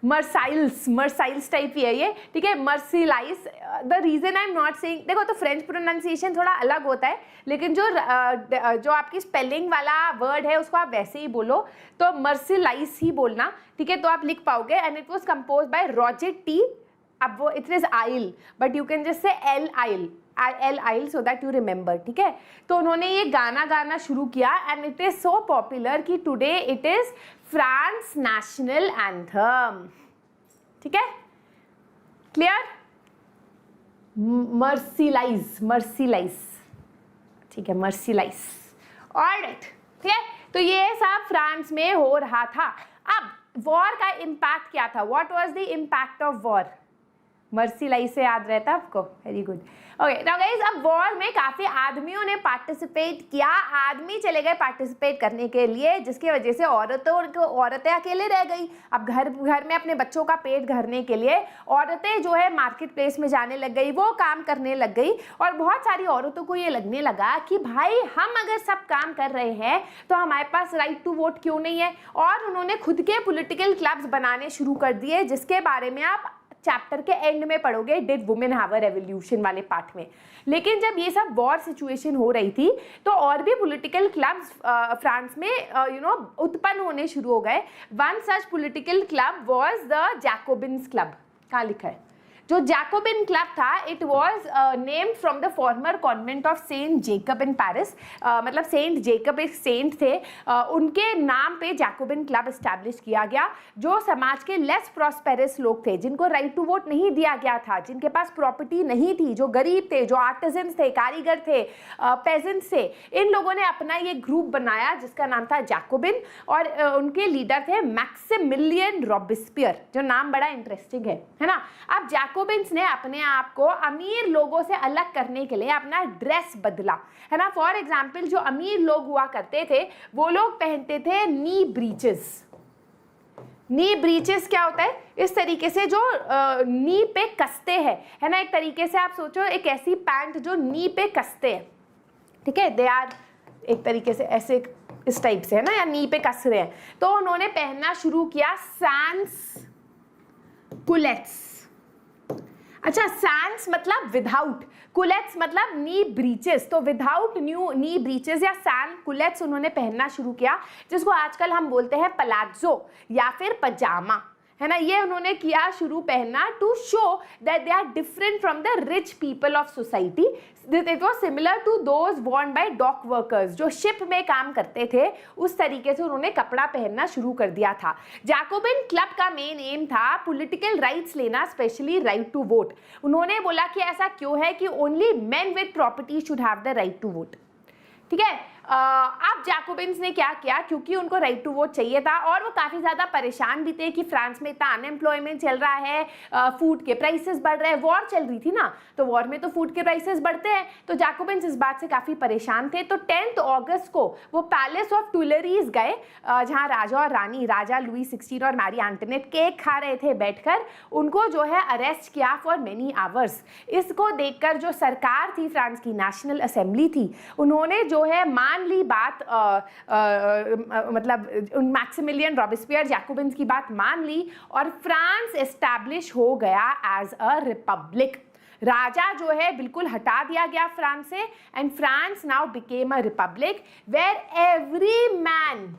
Marseilles type ही है ये। ठीक है, Marseilles। The reason I am not saying, देखो तो फ्रेंच प्रोनाउंसिएशन थोड़ा अलग होता है, लेकिन जो आपकी स्पेलिंग वाला वर्ड है उसको आप वैसे ही बोलो, तो Marseilles ही बोलना। ठीक है, तो आप लिख पाओगे। And it was compose by Roger de, अब वो it is Isle but you can just say L Isle so that you remember. ठीक है, तो उन्होंने ये गाना शुरू किया and it is so popular कि today it is France national anthem. ठीक है, क्लियर? मर्सीलाइज। ठीक है, मर्सीलाइज। ऑलराइट, ठीक है, तो ये सब फ्रांस में हो रहा था। अब वॉर का इम्पैक्ट क्या था? What was the impact of war? Marseillaise से याद रहता है आपको, very good. Okay now guys, अब वॉर में काफी आदमियों ने पार्टिसिपेट किया, आदमी चले गए पार्टिसिपेट करने के लिए, जिसकी वजह से औरतें अकेले रह गई। अब घर में अपने बच्चों का पेट भरने के लिए औरतें जो है मार्केट प्लेस में जाने लग गई, वो काम करने लग गई। और बहुत सारी औरतों को ये लगने लगा कि भाई हम अगर सब काम कर रहे हैं तो हमारे पास राइट टू वोट क्यों नहीं है। और उन्होंने खुद के पॉलिटिकल क्लब्स बनाने शुरू कर दिए, जिसके बारे में आप चैप्टर के एंड में पढ़ोगे, did women have a revolution वाले पार्ट में। लेकिन जब ये सब वॉर सिचुएशन हो रही थी तो और भी पॉलिटिकल क्लब्स फ्रांस में उत्पन्न होने शुरू हो गए। One such political club was the Jacobins club. कहाँ लिखा है? जो जैकोबिन क्लब था, it was named from the former convent of Saint Jacob in Paris. मतलब सेंट जेकब एक सेंट थे, उनके नाम पे जैकोबिन क्लब इस्टेब्लिश किया गया। जो समाज के लेस प्रॉस्पेरस लोग थे, जिनको राइट टू वोट नहीं दिया गया था, जिनके पास प्रॉपर्टी नहीं थी, जो गरीब थे, जो आर्टिजन्स थे, कारीगर थे, पेजेंट्स थे, इन लोगों ने अपना ये ग्रुप बनाया जिसका नाम था जैकोबिन। और उनके लीडर थे मैक्सिमिलियन रॉबेस्पियर, जो नाम बड़ा इंटरेस्टिंग है ना। अब जैकोबिन्स ने अपने आप को अमीर लोगों से अलग करने के लिए अपना ड्रेस बदला, है ना। फॉर एग्जाम्पल, जो अमीर लोग हुआ करते थे वो लोग पहनते थे नी ब्रीचेस। नी ब्रीचेस क्या होता है? इस तरीके से जो नी पे कसते हैं, है ना। एक तरीके से आप सोचो, एक ऐसी पैंट जो नी पे कसते हैं, ठीक है, दे आर एक तरीके से ऐसे इस टाइप से, है ना, या नी पे कस रहे हैं। तो उन्होंने पहनना शुरू किया सैंस कुलेट्स। अच्छा, सैंस मतलब विदाउट, कुलेट्स मतलब नी ब्रीचेस। तो विदाउट नी ब्रीचेस या सैन कुलेट्स उन्होंने पहनना शुरू किया, जिसको आजकल हम बोलते हैं पलाज़ो या फिर पजामा, है ना। ये उन्होंने किया शुरू पहनना to show that they are different from the rich people of society. It was similar to those worn by dock workers, जो शिप में काम करते थे, उस तरीके से उन्होंने कपड़ा पहनना शुरू कर दिया था। जैकोबिन क्लब का मेन एम था पॉलिटिकल राइट्स लेना, स्पेशली राइट टू वोट। उन्होंने बोला कि ऐसा क्यों है कि only men with property should have the right to vote, ठीक है। अब जैकोबिन्स ने क्या किया, क्योंकि उनको राइट टू वोट चाहिए था और वो काफ़ी ज़्यादा परेशान भी थे कि फ्रांस में इतना अनएम्प्लॉयमेंट चल रहा है, फूड के प्राइसेस बढ़ रहे हैं, वॉर चल रही थी ना, तो वॉर में तो फूड के प्राइसेस बढ़ते हैं। तो जैकोबिन्स इस बात से काफ़ी परेशान थे। तो 10 अगस्त को वो पैलेस ऑफ टुइलरीज गए, जहाँ राजा और रानी, राजा लुई 16 और मैरी एंटोनेट केक खा रहे थे बैठकर। उनको जो है अरेस्ट किया फॉर मेनी आवर्स। इसको देखकर जो सरकार थी फ्रांस की, नेशनल असेंबली थी, उन्होंने जो है मान ली बात, मतलब मैक्सिमिलियन रॉबेस्पियर जैकोबिन्स की बात मान ली और फ्रांस एस्टैब्लिश हो गया एज अ रिपब्लिक। राजा जो है बिल्कुल हटा दिया गया फ्रांस से, and France now became a republic where every man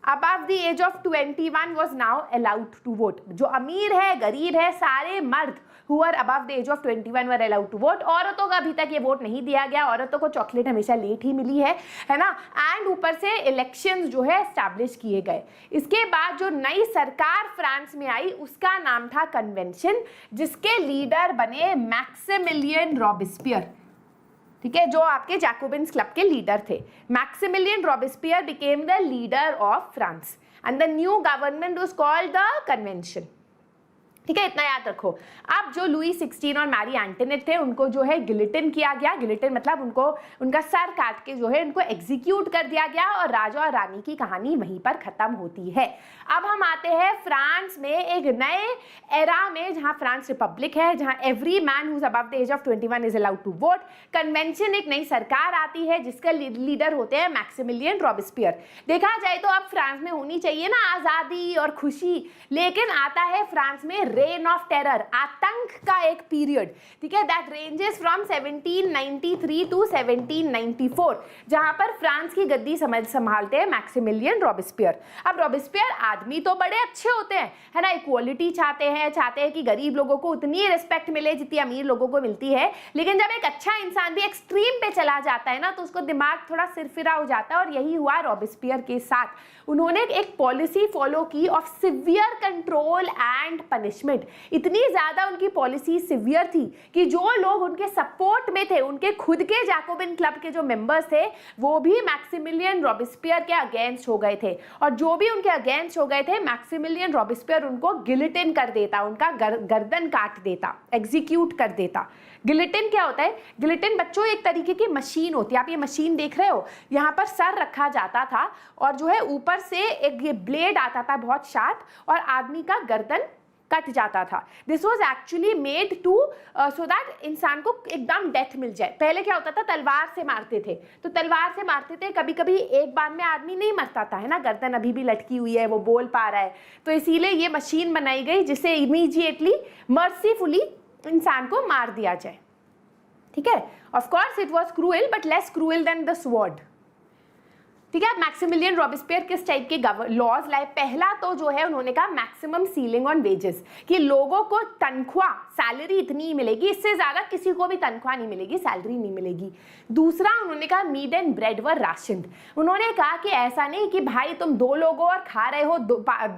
above the age of 21 was now allowed to vote। जो अमीर है, गरीब है, सारे मर्द who are above the age of 21 were allowed to vote। औरतों का अभी तक ये वोट नहीं दिया गया, औरतों को चॉकलेट हमेशा लेट ही मिली है ना। एंड ऊपर से इलेक्शंस जो है एस्टैब्लिश किए गए। इसके बाद जो नई सरकार फ्रांस में आई उसका नाम था कन्वेंशन, जिसके लीडर बने मैक्सिमिलियन रॉबेस्पियर, ठीक है, जो आपके जैकोबिन्स क्लब के लीडर थे। Maximilian Robespierre became the leader of France and the new government was called the convention, ठीक है, इतना याद रखो। अब जो लुई 16 और मैरी एंटोनेट थे, उनको जो है गिलिटिन किया गया। गिलिटिन मतलब उनको, उनका सर काट के जो है उनको एग्जीक्यूट कर दिया गया और राजा और रानी की कहानी वहीं पर खत्म होती है। अब हम आते हैं फ्रांस में एक नए एरा में, जहां फ्रांस रिपब्लिक है, जहां every man who is above the age of 21 is allowed to vote. Convention, एक नई सरकार आती है जिसका लीडर होते हैं मैक्सिमिलियन रॉबेस्पियर। देखा जाए तो अब फ्रांस में होनी चाहिए ना आज़ादी और खुशी, लेकिन आता है फ्रांस में रेन ऑफ टेरर, आतंक का एक पीरियड, ठीक है, दैट रेंजेस फ्रॉम 1793 टू 1794, जहां पर फ्रांस की गद्दी संभालते हैं मैक्सिमिलियन रॉबेस्पियर। अब रॉबेस्पियर आदमी तो बड़े अच्छे होते हैं, है ना, इक्वालिटी चाहते हैं कि गरीब लोगों को उतनी रिस्पेक्ट मिले जितनी अमीर लोगों को मिलती है। लेकिन जब एक अच्छा इंसान भी एक्सट्रीम पे चला जाता है ना, तो उसको दिमाग थोड़ा सिरफिरा हो जाता है, और यही हुआ रॉबेस्पियर के साथ। उन्होंने एक पॉलिसी फॉलो की of severe control and punishment. Establishment, इतनी ज़्यादा उनकी पॉलिसी सिवियर थी कि जो लोग उनके सपोर्ट में थे, उनके खुद के जैकोबिन क्लब के जो मेंबर्स थे, वो भी मैक्सिमिलियन रॉबेस्पियर के अगेंस्ट हो गए थे। और जो भी उनके अगेंस्ट हो गए थे, मैक्सिमिलियन रॉबेस्पियर उनको गिलिटिन कर देता, उनका गर्दन काट देता, एग्जीक्यूट कर देता। गिलिटिन क्या होता है? गिलिटिन बच्चों एक तरीके की मशीन होती है। आप ये मशीन देख रहे हो, यहाँ पर सर रखा जाता था और जो है ऊपर से एक ये ब्लेड आता था बहुत शार्प, और आदमी का गर्दन कट जाता था। This was actually made to so that इंसान को एकदम डेथ मिल जाए। पहले क्या होता था, तलवार से मारते थे, तो तलवार से मारते थे, कभी कभी एक बार में आदमी नहीं मरता था, है ना, गर्दन अभी भी लटकी हुई है, वो बोल पा रहा है, तो इसीलिए ये मशीन बनाई गई जिससे इमीडिएटली मर्सीफुली इंसान को मार दिया जाए। ठीक है, of course it was cruel but less cruel than the sword. ठीक है, मैक्सिमिलियन रॉबेस्पियर किस टाइप के लॉज लाए? पहला तो जो है उन्होंने कहा मैक्सिमम सीलिंग ऑन वेजेस, कि लोगों को तनख्वाह, सैलरी इतनी ही मिलेगी, इससे ज्यादा किसी को भी तनख्वाह नहीं मिलेगी, सैलरी नहीं मिलेगी। दूसरा उन्होंने कहा मीट एंड ब्रेड वर राशनड। उन्होंने कहा कि ऐसा नहीं कि भाई तुम 2 लोग हो और खा रहे हो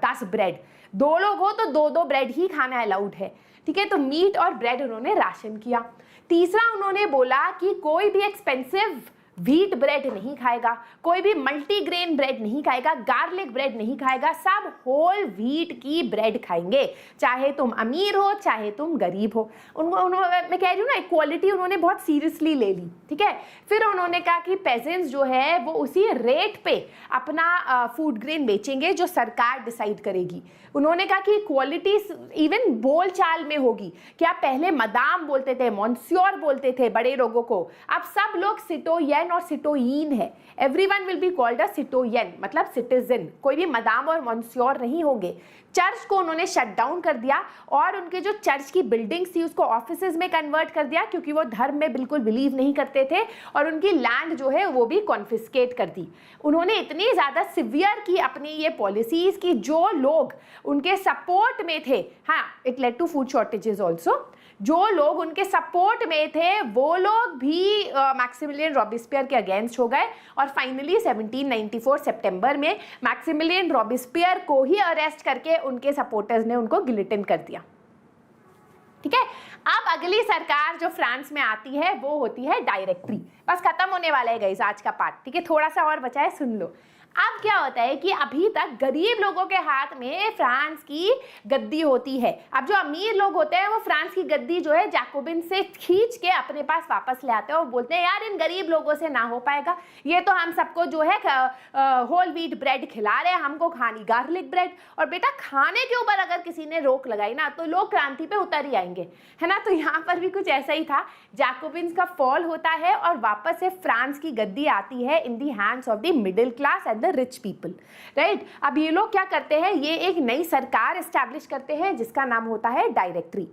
10 ब्रेड, 2 लोग हो तो 2-2 ब्रेड ही खाना अलाउड है। ठीक है, तो मीट और ब्रेड उन्होंने राशन किया। तीसरा उन्होंने बोला कि कोई भी एक्सपेंसिव व्हीट ब्रेड नहीं खाएगा, कोई भी मल्टीग्रेन ब्रेड नहीं खाएगा, गार्लिक ब्रेड नहीं खाएगा, सब होल व्हीट की ब्रेड खाएंगे, चाहे तुम अमीर हो चाहे तुम गरीब हो। मैं कह रही हूँ ना, इक्वालिटी उन्होंने बहुत सीरियसली ले ली। ठीक है, फिर उन्होंने कहा कि पेजेंट्स जो है वो उसी रेट पे अपना फूड ग्रेन बेचेंगे जो सरकार डिसाइड करेगी। उन्होंने कहा कि इक्वालिटी इवन बोल चाल में होगी। क्या पहले मदाम बोलते थे, मॉन्सियोर बोलते थे बड़े लोगों को, अब सब लोग सिटोयन और सिटोयीन है। Everyone will be called a citoyen, मतलब सिटीजन, कोई भी मदाम और मॉन्सियोर नहीं होंगे। चर्च को उन्होंने शट डाउन कर दिया और उनके जो चर्च की बिल्डिंग्स थी उसको ऑफिसेज में कन्वर्ट कर दिया, क्योंकि वो धर्म में बिल्कुल बिलीव नहीं करते थे, और उनकी लैंड जो है वो भी कॉन्फिस्केट कर दी। उन्होंने इतनी ज़्यादा सिवियर की अपनी ये पॉलिसीज कि जो लोग उनके सपोर्ट में थे, हाँ, it led to food shortages also, जो लोग उनके सपोर्ट में थे वो लोग भी मैक्सिमिलियन रॉबेस्पियर के अगेंस्ट हो गए। और फाइनली 1794 सितंबर में मैक्सिमिलियन रॉबेस्पियर को ही अरेस्ट करके उनके सपोर्टर्स ने उनको गिलिटिन कर दिया। ठीक है, अब अगली सरकार जो फ्रांस में आती है वो होती है डायरेक्टरी। बस खत्म होने वाला है गाइस आज का पार्ट। ठीक है, थोड़ा सा और बचा है, सुन लो। अब क्या होता है कि अभी तक गरीब लोगों के हाथ में फ्रांस की गद्दी होती है। अब जो अमीर लोग होते हैं वो फ्रांस की गद्दी जो है जैकोबिन से खींच के अपने पास वापस ले आते हैं और बोलते हैं यार इन गरीब लोगों से ना हो पाएगा, ये तो हम सबको जो है होल व्हीट ब्रेड खिला रहे हैं, हमको खानी गार्लिक ब्रेड। और बेटा खाने के ऊपर अगर किसी ने रोक लगाई ना तो लोग क्रांति पे उतर ही आएंगे, है ना। तो यहाँ पर भी कुछ ऐसा ही था, जैकोबिन्स का फॉल होता है और वापस से फ्रांस की गद्दी आती है in the hands of the middle class and the rich people, right. अब ये लोग क्या करते हैं, ये एक नई सरकार एस्टैब्लिश करते हैं जिसका नाम होता है डायरेक्टरी।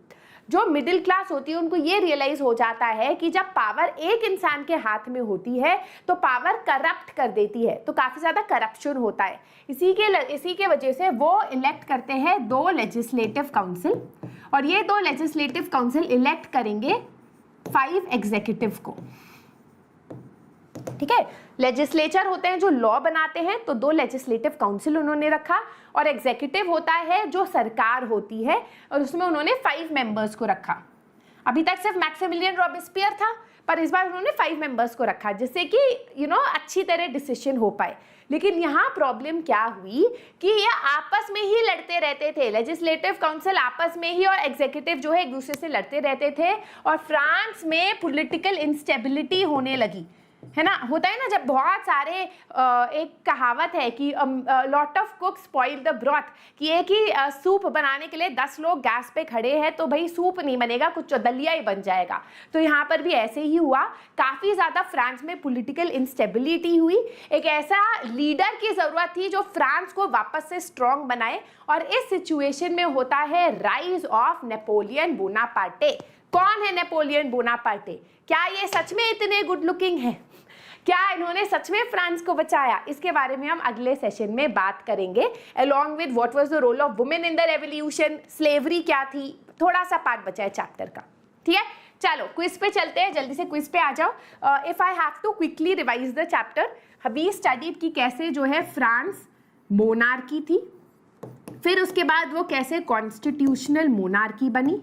जो मिडिल क्लास होती है उनको ये रियलाइज हो जाता है कि जब पावर एक इंसान के हाथ में होती है तो पावर करप्ट कर देती है, तो काफी ज्यादा करप्शन होता है। इसी के वजह से वो इलेक्ट करते हैं 2 लेजिस्लेटिव काउंसिल, और ये 2 लेजिस्लेटिव काउंसिल इलेक्ट करेंगे 5 एग्जीक्यूटिव को। ठीक है, लेजिस्लेचर होते हैं जो लॉ बनाते हैं, तो 2 लेजिस्लेटिव काउंसिल उन्होंने रखा, और एग्जीक्यूटिव होता है जो सरकार होती है, और उसमें उन्होंने 5 मेंबर्स को रखा। अभी तक सिर्फ मैक्सिमिलियन रॉबेस्पियर था, पर इस बार उन्होंने 5 मेंबर्स को रखा जिससे कि अच्छी तरह डिसीजन हो पाए। लेकिन यहाँ प्रॉब्लम क्या हुई कि ये आपस में ही लड़ते रहते थे, लेजिस्लेटिव काउंसिल आपस में ही और एग्जीक्यूटिव जो है एक दूसरे से लड़ते रहते थे, और फ्रांस में पॉलिटिकल इंस्टेबिलिटी होने लगी, है ना। होता है ना जब बहुत सारे एक कहावत है कि lot of cook spoil the broth, कि एक ही सूप बनाने के लिए 10 लोग गैस पे खड़े हैं तो भाई सूप नहीं बनेगा, कुछ दलिया ही बन जाएगा। तो यहाँ पर भी ऐसे ही हुआ, काफ़ी ज़्यादा फ्रांस में पॉलिटिकल इंस्टेबिलिटी हुई। एक ऐसा लीडर की ज़रूरत थी जो फ्रांस को वापस से स्ट्रॉन्ग बनाए, और इस सिचुएशन में होता है राइज ऑफ नेपोलियन बोनापार्टे। कौन है नेपोलियन बोनापार्टे? क्या ये सच में इतने गुड लुकिंग है? क्या इन्होंने सच में फ्रांस को बचाया? इसके बारे में हम अगले सेशन में बात करेंगे, along with what was the role of women in the revolution, slavery क्या थी, थोड़ा सा पार्ट बचा है चैप्टर का। ठीक है, चलो क्विज पे चलते हैं, जल्दी से क्विज पे आ जाओ। If I have to quickly revise the chapter, we studied कि कैसे जो है फ्रांस मोनार्की थी, फिर उसके बाद वो कैसे कॉन्स्टिट्यूशनल मोनार्की बनी,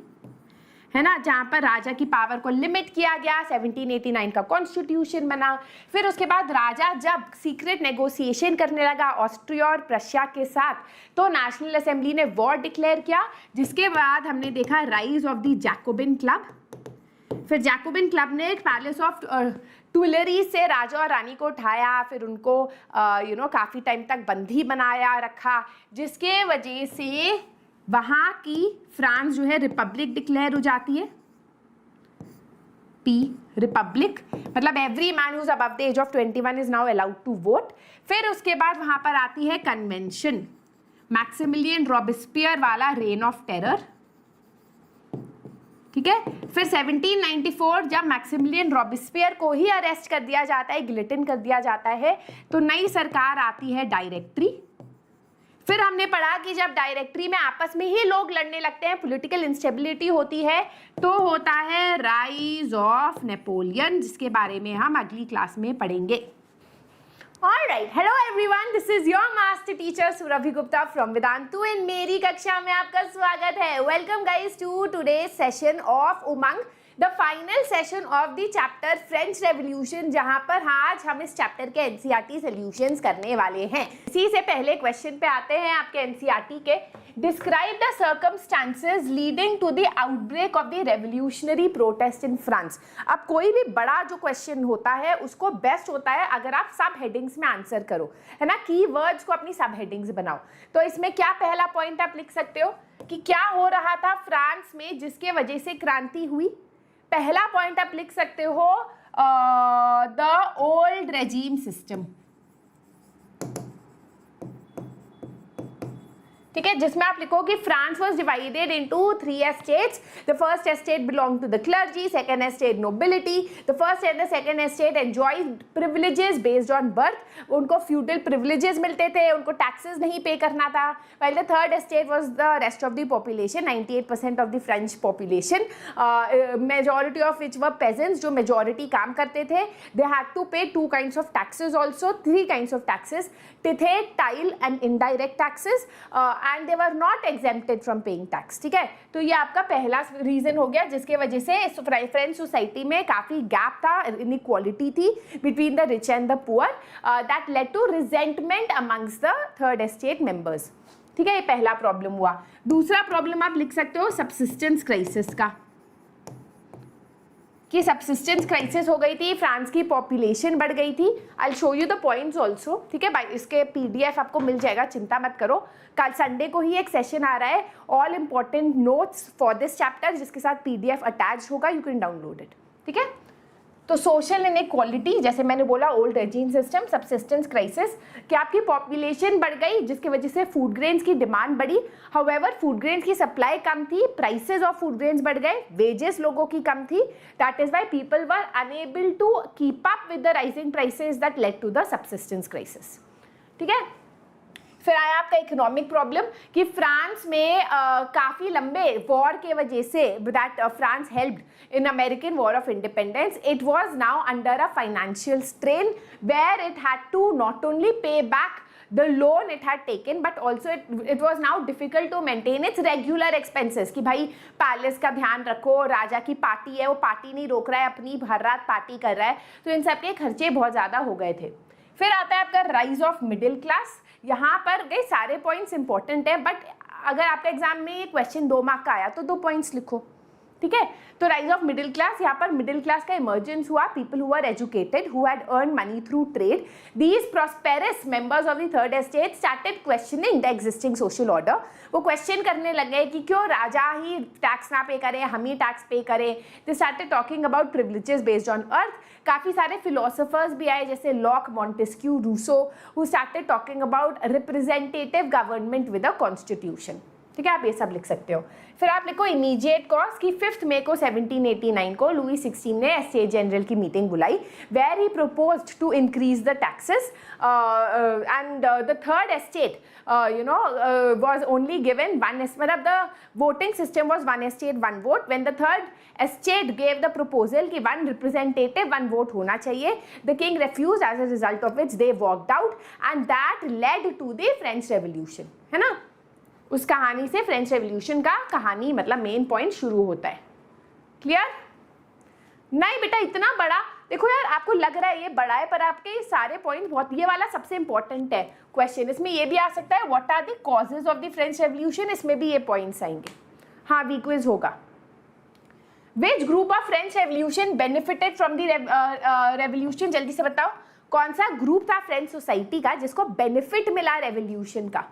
है ना, जहाँ पर राजा की पावर को लिमिट किया गया, 1789 का कॉन्स्टिट्यूशन बना। फिर उसके बाद राजा जब सीक्रेट नेगोशिएशन करने लगा ऑस्ट्रिया और प्रशिया के साथ, तो नेशनल असेंबली ने वॉर डिक्लेयर किया, जिसके बाद हमने देखा rise of the Jacobin club. फिर जैकोबिन क्लब ने पैलेस ऑफ टुइलरीज से राजा और रानी को उठाया, फिर उनको काफ़ी टाइम तक बंदी बनाया रखा, जिसके वजह से वहाँ की फ्रांस जो है रिपब्लिक डिक्लेयर हो जाती है, पी रिपब्लिक, मतलब every man whose above the age of 21 is now allowed to vote. फिर उसके बाद वहाँ पर आती है कन्वेंशन, मैक्सिमिलियन रॉबेस्पियर वाला रेन ऑफ टेरर, ठीक है। फिर 1794 जब मैक्सिमिलियन रॉबेस्पियर को ही अरेस्ट कर दिया जाता है, गिलेटिन कर दिया जाता है, तो नई सरकार आती है डायरेक्टरी। फिर हमने पढ़ा कि जब डायरेक्टरी में आपस में ही लोग लड़ने लगते हैं, पॉलिटिकल इंस्टेबिलिटी होती है, तो होता है राइज ऑफ नेपोलियन, जिसके बारे में हम अगली क्लास में पढ़ेंगे। Alright, hello everyone, this is your master teacher Surabhi Gupta from Vedantu and मेरी कक्षा में आपका स्वागत है। Welcome guys to today's session of Umang, the final session of the chapter French Revolution, जहाँ पर आज हम इस चैप्टर के NCERT solutions करने वाले हैं। इसी से पहले क्वेश्चन पे आते हैं आपके NCERT के। Describe the circumstances leading to the outbreak of the revolutionary protest in France। अब कोई भी बड़ा जो क्वेश्चन होता है उसको बेस्ट होता है अगर आप सब हेडिंग्स में आंसर करो, है ना, की वर्ड्स को अपनी सब हेडिंग्स बनाओ। तो इसमें क्या पहला पॉइंट आप लिख सकते हो कि क्या हो रहा था फ्रांस में जिसके वजह से क्रांति हुई। पहला पॉइंट आप लिख सकते हो द ओल्ड रेजीम सिस्टम, ठीक है, जिसमें आप लिखो कि France was divided into 3 estates. The first estate belong to the clergy, second estate nobility, the first and the second estate enjoyed privileges based on birth. उनको फ्यूडल प्रिविलेजेस मिलते थे, उनको टैक्सेस नहीं पे करना था। While the third estate was the rest of the population, 98% of the French population, majority of which were peasants, जो majority काम करते थे। दे हैड टू पे 2 kinds of taxes also, 3 kinds of taxes, tithe, taille and indirect taxes, and they were not exempted from paying tax, ठीक है। तो ये आपका पहला रीजन हो गया जिसके वजह से फ्रेंच सोसाइटी में काफी गैप था, इनइक्वालिटी थी between the rich and the poor, that led to resentment amongst the third estate members, ठीक है। ये पहला प्रॉब्लम हुआ। दूसरा प्रॉब्लम आप लिख सकते हो सब्सिस्टेंस क्राइसिस का, कि सब्सिस्टेंस क्राइसिस हो गई थी, फ्रांस की पॉपुलेशन बढ़ गई थी। I will show you the points also, ठीक है, इसके PDF आपको मिल जाएगा, चिंता मत करो। कल संडे को ही एक सेशन आ रहा है, all important notes for this chapter, जिसके साथ PDF अटैच होगा, यू कैन डाउनलोड इट, ठीक है। तो सोशल इनइक्वालिटी, जैसे मैंने बोला, old regime system, subsistence crisis, कि आपकी पॉपुलेशन बढ़ गई जिसकी वजह से फूड ग्रेन्स की डिमांड बढ़ी। हाउएवर फूड ग्रेन्स की सप्लाई कम थी, प्राइसेस ऑफ फूड ग्रेन्स बढ़ गए, वेजेस लोगों की कम थी, that is why people were unable to keep up with the rising prices that led to the subsistence crisis, ठीक है। फिर आया आपका इकोनॉमिक प्रॉब्लम, कि फ्रांस में काफ़ी लंबे वॉर के वजह से that France helped in American war of independence, it was now under a financial strain where it had to not only pay back the loan it had taken but also it was now difficult to maintain its regular expenses, कि भाई palace का ध्यान रखो, राजा की party है, वो party नहीं रोक रहा है, अपनी हर रात पार्टी कर रहा है, तो इन सब के खर्चे बहुत ज़्यादा हो गए थे। फिर आता है आपका राइज ऑफ मिडिल क्लास। यहाँ पर गए सारे पॉइंट्स इंपॉर्टेंट है, बट अगर आपका एग्जाम में ये क्वेश्चन 2 मार्क का आया तो 2 पॉइंट्स लिखो, ठीक है। तो राइज ऑफ मिडिल क्लास, यहाँ पर मिडिल क्लास का इमर्जेंस हुआ, people who are educated, who had earn money through trade. These prosperous members of the third estate started questioning the existing social order. वो question करने लगे कि क्यों राजा ही tax ना पे करें, हम ही टैक्स पे करें। They started talking about privileges based on birth. काफ़ी सारे फिलोसोफर्स भी आए जैसे Locke, Montesquieu, Rousseau, who started talking about representative government with a constitution, ठीक है। आप ये सब लिख सकते हो। फिर आप लिखो इमीडिएट कॉज, की 5 मई को 1789 को लुई 16 ने एस्टेट जनरल की मीटिंग बुलाई, where he proposed to increase the taxes and the third estate was only given one, मतलब the voting system was 1 estate 1 vote. When the third estate gave the proposal कि 1 representative 1 vote होना चाहिए, the king refused, as a result of which they walked out and that led to the French Revolution, है ना। उस कहानी से French revolution का कहानी मतलब मेन पॉइंट शुरू होता है। क्लियर? नहीं बेटा इतना बड़ा, देखो यार आपको लग रहा है ये बड़ा है, पर आपके ये सारे पॉइंट बहुत, ये वाला सबसे इंपॉर्टेंट है क्वेश्चन। इसमें ये भी आ सकता है what are the causes of the French revolution, इसमें भी ये पॉइंट्स आएंगे। हाँ वी क्विज होगा। Which group of French revolution benefited from the revolution, जल्दी से बताओ कौन सा ग्रुप था फ्रेंच सोसाइटी का जिसको बेनिफिट मिला रेवोल्यूशन का?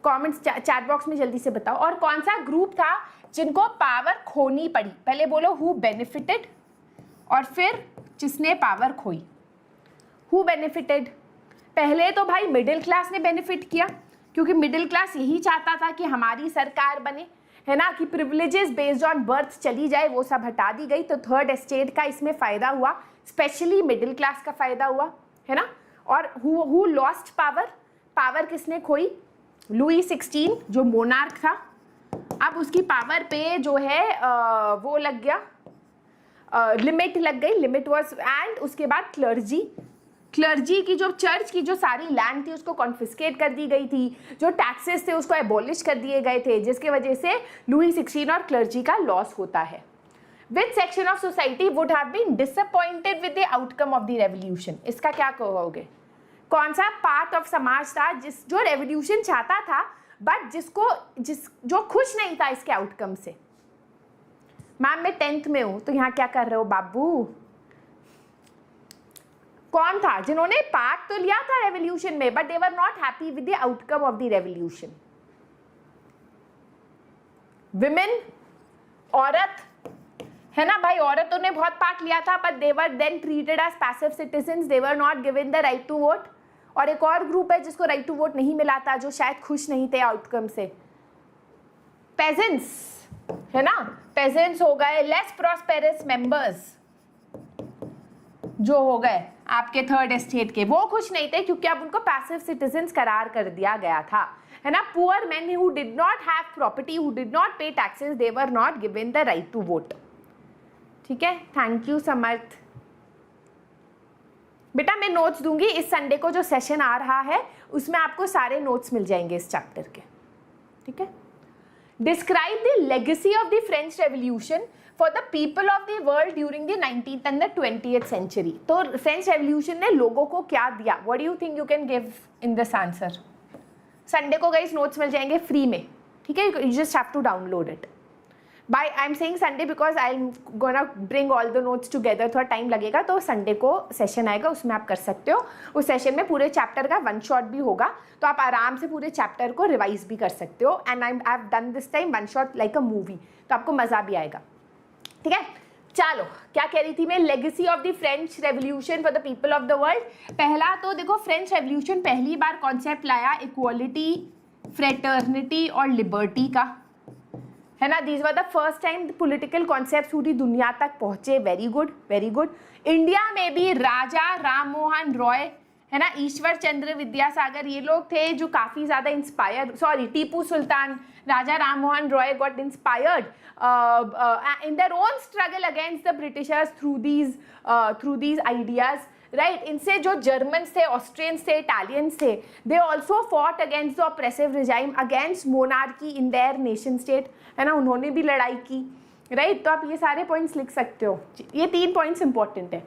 कमेंट्स चैट बॉक्स में जल्दी से बताओ। और कौन सा ग्रुप था जिनको पावर खोनी पड़ी? पहले बोलो हु बेनिफिटेड और फिर जिसने पावर खोई। Who benefited? पहले तो भाई मिडिल क्लास ने बेनिफिट किया, क्योंकि मिडिल क्लास यही चाहता था कि हमारी सरकार बने, है ना, कि प्रिविलेजेस बेस्ड ऑन बर्थ चली जाए, वो सब हटा दी गई। तो थर्ड एस्टेट का इसमें फायदा हुआ, स्पेशली मिडिल क्लास का फायदा हुआ, है ना। और हु लॉस्ट पावर? पावर किसने खोई? लुई 16 जो मोनार्क था, अब उसकी पावर पे जो है वो लग गया, लिमिट लग गई, लिमिट वाज, एंड उसके बाद क्लर्जी की जो चर्च की जो सारी लैंड थी उसको कॉन्फिस्केट कर दी गई थी, जो टैक्सेस थे उसको एबॉलिश कर दिए गए थे, जिसके वजह से लुई 16 और क्लर्जी का लॉस होता है। Which section of society would have been disappointed with the outcome of the revolution? इसका क्या कहोगे? कौन सा पार्ट ऑफ समाज था जो रेवोल्यूशन चाहता था बट जो खुश नहीं था इसके आउटकम से? मैम मैं 10th में हूं तो यहाँ क्या कर रहे हो बाबू? कौन था जिन्होंने पार्ट तो लिया था रेवोल्यूशन में but they were not happy with the outcome of the revolution? Women, औरत, है ना भाई, औरतों ने बहुत पार्ट लिया था but they were then treated as passive citizens, they were not given the right to vote. और एक और ग्रुप है जिसको राइट टू वोट नहीं मिला था, जो शायद खुश नहीं थे आउटकम से, पेजेंट्स, है ना। पेजेंट्स हो गए लेस प्रॉस्पेरस मेंबर्स जो हो गए आपके थर्ड एस्टेट के, वो खुश नहीं थे क्योंकि अब उनको पैसिव सिटीजन्स करार कर दिया गया था, है ना। Poor men who did not have property, who did not pay taxes, they were not given the right to vote. ठीक है, थैंक यू समर्थ। बेटा मैं नोट्स दूंगी, इस संडे को जो सेशन आ रहा है उसमें आपको सारे नोट्स मिल जाएंगे इस चैप्टर के। ठीक है। Describe the legacy of the French revolution for the people of the world during the 19th and the 20th century. तो फ्रेंच रेवोल्यूशन ने लोगों को क्या दिया? What do you think you can give in this answer? Sunday को guys notes मिल जाएंगे free में। ठीक है, you just have to download it. By I'm saying Sunday because I'm gonna bring all the notes together, थोड़ा time लगेगा, तो Sunday को सेशन आएगा उसमें आप कर सकते हो। उस सेशन में पूरे चैप्टर का वन शॉट भी होगा, तो आप आराम से पूरे चैप्टर को रिवाइज भी कर सकते हो। And I have done this time one shot like a movie, तो आपको मज़ा भी आएगा। ठीक है, चलो क्या कह रही थी मैं? Legacy of the French revolution for the people of the world. पहला तो देखो फ्रेंच रेवोल्यूशन पहली बार कॉन्सेप्ट लाया इक्वालिटी, फ्रेटर्निटी और लिबर्टी का, है ना। These were the first time political concept पूरी दुनिया तक पहुंचे। Very good, very good. India में भी राजा राम मोहन रॉय, है ना, ईश्वर चंद्र विद्यासागर, ये लोग थे जो काफ़ी ज़्यादा inspire, sorry Tipu Sultan, Raja Ram Mohan Roy got inspired in their own struggle against the Britishers through these ideas, right? इनसे जो जर्मन्स थे, ऑस्ट्रियंस थे, इटालियंस थे, they also fought against the oppressive regime, against monarchy in their nation state, है ना, उन्होंने भी लड़ाई की, right? तो आप ये सारे पॉइंट्स लिख सकते हो, ये 3 पॉइंट्स इंपॉर्टेंट है।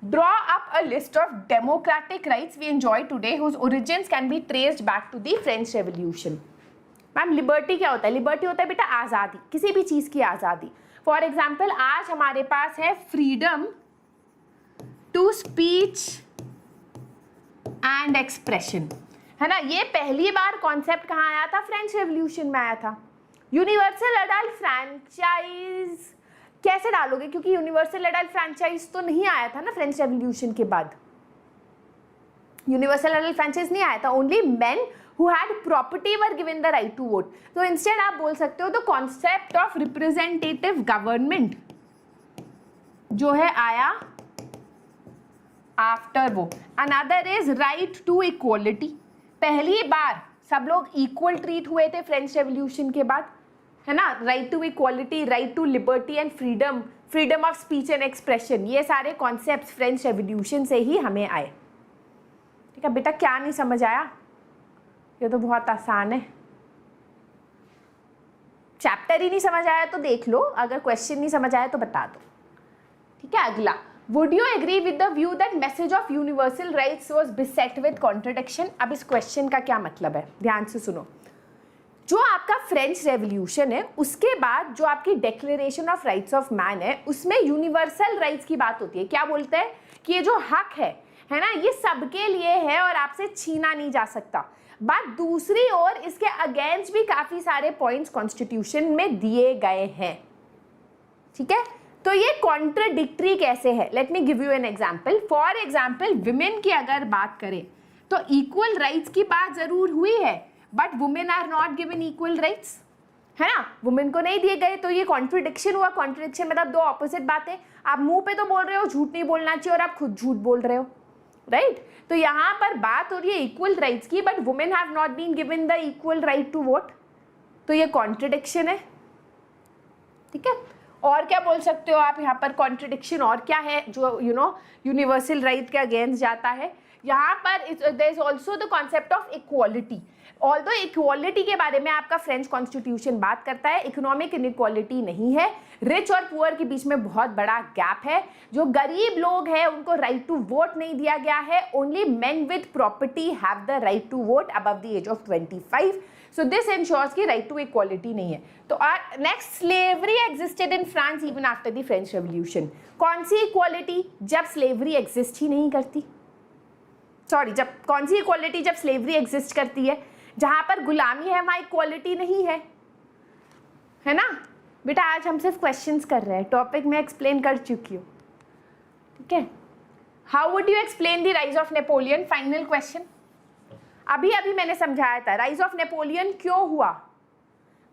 Draw up a list of democratic rights we enjoy today whose origins can be traced back to the French Revolution. Ma'am liberty क्या होता है? लिबर्टी होता है बेटा आज़ादी, किसी भी चीज़ की आज़ादी। फॉर एग्जाम्पल आज हमारे पास है freedom to speech and expression, है ना। ये पहली बार कॉन्सेप्ट कहाँ आया था? फ्रेंच रेवोल्यूशन में आया था। यूनिवर्सल अडल्ट फ्रैंचाइज कैसे डालोगे? क्योंकि यूनिवर्सल अडल्ट फ्रैंचाइज तो नहीं आया था ना फ्रेंच रेवोल्यूशन के बाद, यूनिवर्सल अडल्ट फ्रैंचाइज नहीं आया था। Only main who had property were given the right to vote. तो इंस्टेड आप बोल सकते हो the concept of representative government जो है आया आफ्टर वो। Another is right to equality, पहली बार सब लोग इक्वल ट्रीट हुए थे फ्रेंच रेवोल्यूशन के बाद, है ना। Right to equality, right to liberty and freedom, freedom of speech and expression, ये सारे कॉन्सेप्ट फ्रेंच रेवोल्यूशन से ही हमें आए। ठीक है बेटा, क्या नहीं समझ आया? ये तो बहुत आसान है। चैप्टर ही नहीं समझ आया तो देख लो, अगर क्वेश्चन नहीं समझ आया तो बता दो, ठीक है। अगला, would you agree with the view that message of universal rights was beset with contradiction? अब इस क्वेश्चन का क्या मतलब है, ध्यान से सुनो। जो आपका फ्रेंच रेवोल्यूशन है उसके बाद जो आपकी declaration of rights of man है उसमें यूनिवर्सल राइट्स की बात होती है। क्या बोलते हैं कि ये जो हक है ना, ये सबके लिए है और आपसे छीना नहीं जा सकता। बट दूसरी ओर इसके अगेंस्ट भी काफी सारे पॉइंट्स कॉन्स्टिट्यूशन में दिए गए हैं, ठीक है। तो ये कॉन्ट्रडिक्टरी कैसे है? Let me give you an example. For example, women की अगर बात करें तो इक्वल राइट्स की बात जरूर हुई है, but women are not given equal rights, है ना, वुमेन को नहीं दिए गए। तो ये कॉन्ट्रडिक्शन हुआ। कॉन्ट्रडिक्शन मतलब दो ऑपोजिट बातें। आप मुंह पे तो बोल रहे हो झूठ नहीं बोलना चाहिए और आप खुद झूठ बोल रहे हो, राइट। तो यहाँ पर बात हो रही है इक्वल राइट्स की, but women have not been given the equal right to vote, तो ये कॉन्ट्रडिक्शन है, ठीक है। और क्या बोल सकते हो आप यहाँ पर कॉन्ट्रडिक्शन और क्या है जो यूनिवर्सल राइट के अगेंस्ट जाता है? यहाँ पर there is also the concept of equality. Although equality के बारे में आपका फ्रेंच कॉन्स्टिट्यूशन बात करता है, इकोनॉमिक इनइक्वालिटी नहीं है। रिच और पुअर के बीच में बहुत बड़ा गैप है। जो गरीब लोग हैं उनको राइट टू वोट नहीं दिया गया है। Only men with property have the right to vote above the age of 25। So this ensures की राइट टू इक्वालिटी नहीं है। तो next, slavery existed in France even after the French revolution. कौन सी इक्वालिटी? जब स्लेवरी एग्जिस्ट ही नहीं करती, सॉरी, जब कौन सी इक्वालिटी? जब स्लेवरी एग्जिस्ट करती है। जहां पर गुलामी है वहां इक्वालिटी नहीं है, है ना बेटा। आज हम सिर्फ क्वेश्चंस कर रहे हैं, टॉपिक में एक्सप्लेन कर चुकी हूँ, ठीक है। How would you explain the rise of Napoleon? Final question. अभी अभी मैंने समझाया था राइज ऑफ नेपोलियन क्यों हुआ।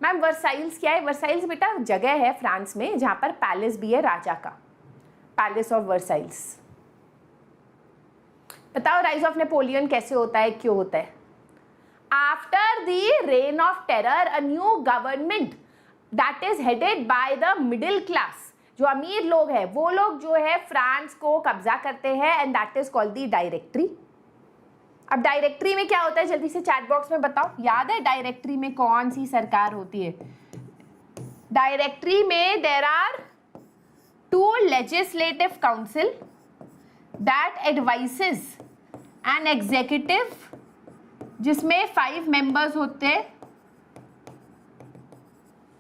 मैम वर्साइल्स क्या है? वर्साइल्स बेटा जगह है फ्रांस में जहां पर पैलेस भी है राजा का, पैलेस ऑफ वर्साइल्स। बताओ राइज ऑफ नेपोलियन कैसे होता है, क्यों होता है? After the rain of terror a new government that is headed by the middle class, जो अमीर लोग हैं वो लोग जो है फ्रांस को कब्जा करते हैं, and that is called the directory. अब डायरेक्टरी में क्या होता है जल्दी से चैट बॉक्स में बताओ, याद है डायरेक्टरी में कौन सी सरकार होती है? डायरेक्टरी में there are 2 legislative council that advises an executive, जिसमें 5 मेंबर्स होते हैं,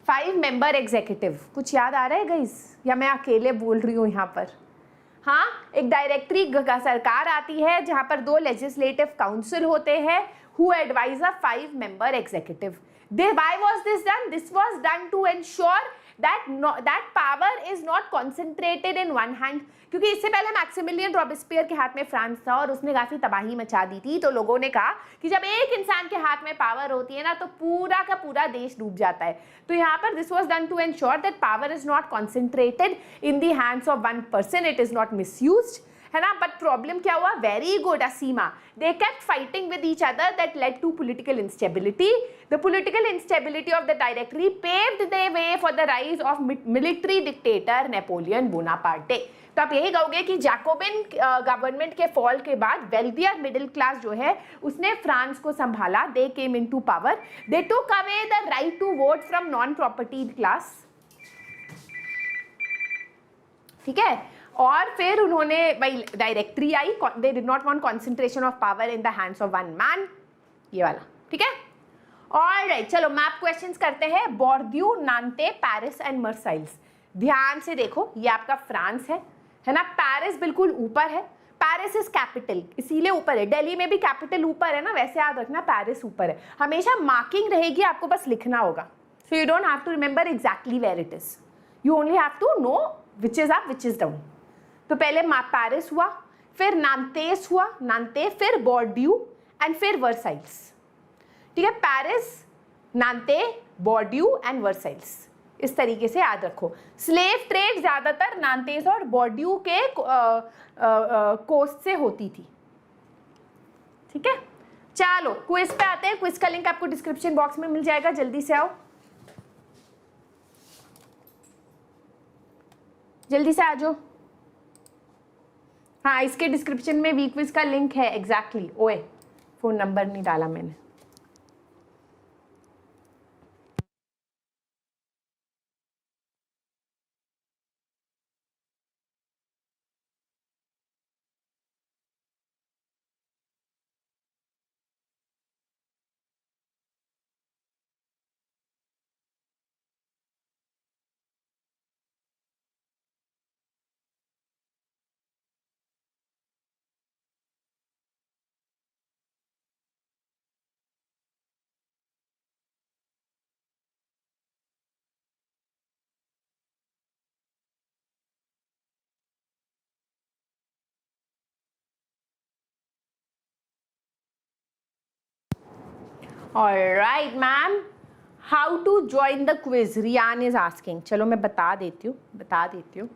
5 मेंबर एग्जीक्यूटिव। कुछ याद आ रहा है गाइस, या मैं अकेले बोल रही हूँ यहाँ पर? हाँ, एक डायरेक्टरी सरकार आती है जहां पर 2 लेजिस्लेटिव काउंसिल होते हैं who advise a 5 member executive. Why was this done? This was done to ensure that power is not concentrated in one hand. क्योंकि इससे पहले मैक्सिमिलियन रॉबेस्पियर के हाथ में फ्रांस था और उसने काफी तबाही मचा दी थी। तो लोगों ने कहा कि जब एक इंसान के हाथ में पावर होती है ना तो पूरा का पूरा देश डूब जाता है। तो यहाँ पर this was done to ensure that power is not concentrated in the hands of one person, it is not misused, है ना। बट प्रॉब्लम क्या हुआ? Very good Asima, they kept fighting with each other, that led to political instability. The political instability of the directory paved the way for the rise of military dictator Napoleon Bonaparte. तो आप यही कहोगे कि Jacobian government के fall के बाद wealthier middle class जो है उसने फ्रांस को संभाला, they came into power, they took away the right to vote from non property class, ठीक है। और फिर उन्होंने भाई डायरेक्टरी आई, they did not want concentration of power in the hands of one man, ये वाला, ठीक है। ऑलराइट, चलो मैप क्वेश्चंस करते हैं। बोर्डियू, नांते, पेरिस एंड मर्साइल्स। ध्यान से देखो, ये आपका फ्रांस है ना। पेरिस बिल्कुल ऊपर है, पेरिस इज कैपिटल इसीलिए ऊपर है। दिल्ली में भी कैपिटल ऊपर है ना, वैसे याद रखना पेरिस ऊपर है। हमेशा मार्किंग रहेगी, आपको बस लिखना होगा। So you don't have to remember exactly where it is, you only have to know which is up which is down. तो पहले पेरिस हुआ, फिर नांतेस हुआ, नांते, फिर बोर्डियू एंड फिर वर्साइल्स, ठीक है। पेरिस, नांते, बोर्डियू एंड वर्साइल्स, इस तरीके से याद रखो। स्लेव ट्रेड ज्यादातर नांतेस और बोर्डियू के कोस्ट से होती थी, ठीक है। चलो क्विज पे आते हैं। क्विज का लिंक आपको डिस्क्रिप्शन बॉक्स में मिल जाएगा, जल्दी से आओ, जल्दी से आ जाओ। हाँ, इसके डिस्क्रिप्शन में वीक क्विज का लिंक है एग्जैक्टली। ओए, फोन नंबर नहीं डाला मैंने। Alright ma'am, how to join the quiz, Riyan is asking. चलो मैं बता देती हूँ।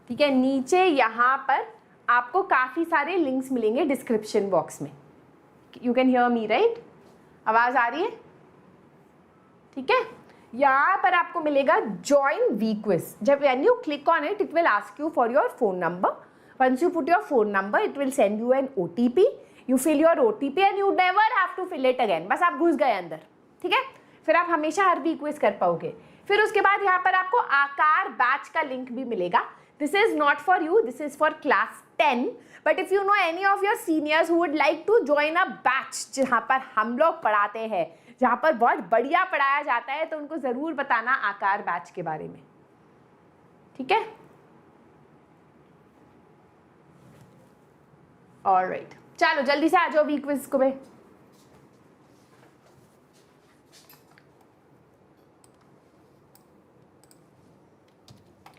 ठीक है, नीचे यहाँ पर आपको काफ़ी सारे लिंक्स मिलेंगे डिस्क्रिप्शन बॉक्स में। You can hear me right? आवाज़ आ रही है? ठीक है, यहाँ पर आपको मिलेगा ज्वाइन वी क्विज। जब when you click on it, it will ask you for your phone number. Once you put your phone number, it will send you an OTP। You fill your OTP and you never have to fill it again. बस आप घुस गए अंदर, ठीक है? फिर आप हमेशा हर वीक क्विज कर पाओगे। फिर उसके बाद यहाँ पर आपको आकार बैच का लिंक भी मिलेगा। This is not for you, this is for class 10, but if you know any of your seniors who would like to join a batch जहाँ पर हम लोग पढ़ाते हैं, जहाँ पर बहुत बढ़िया पढ़ाया जाता है, तो उनको जरूर बताना आकार बैच के बारे में, ठीक है? ऑलराइट, चलो जल्दी से आ जाओ वीक क्विज को भाई।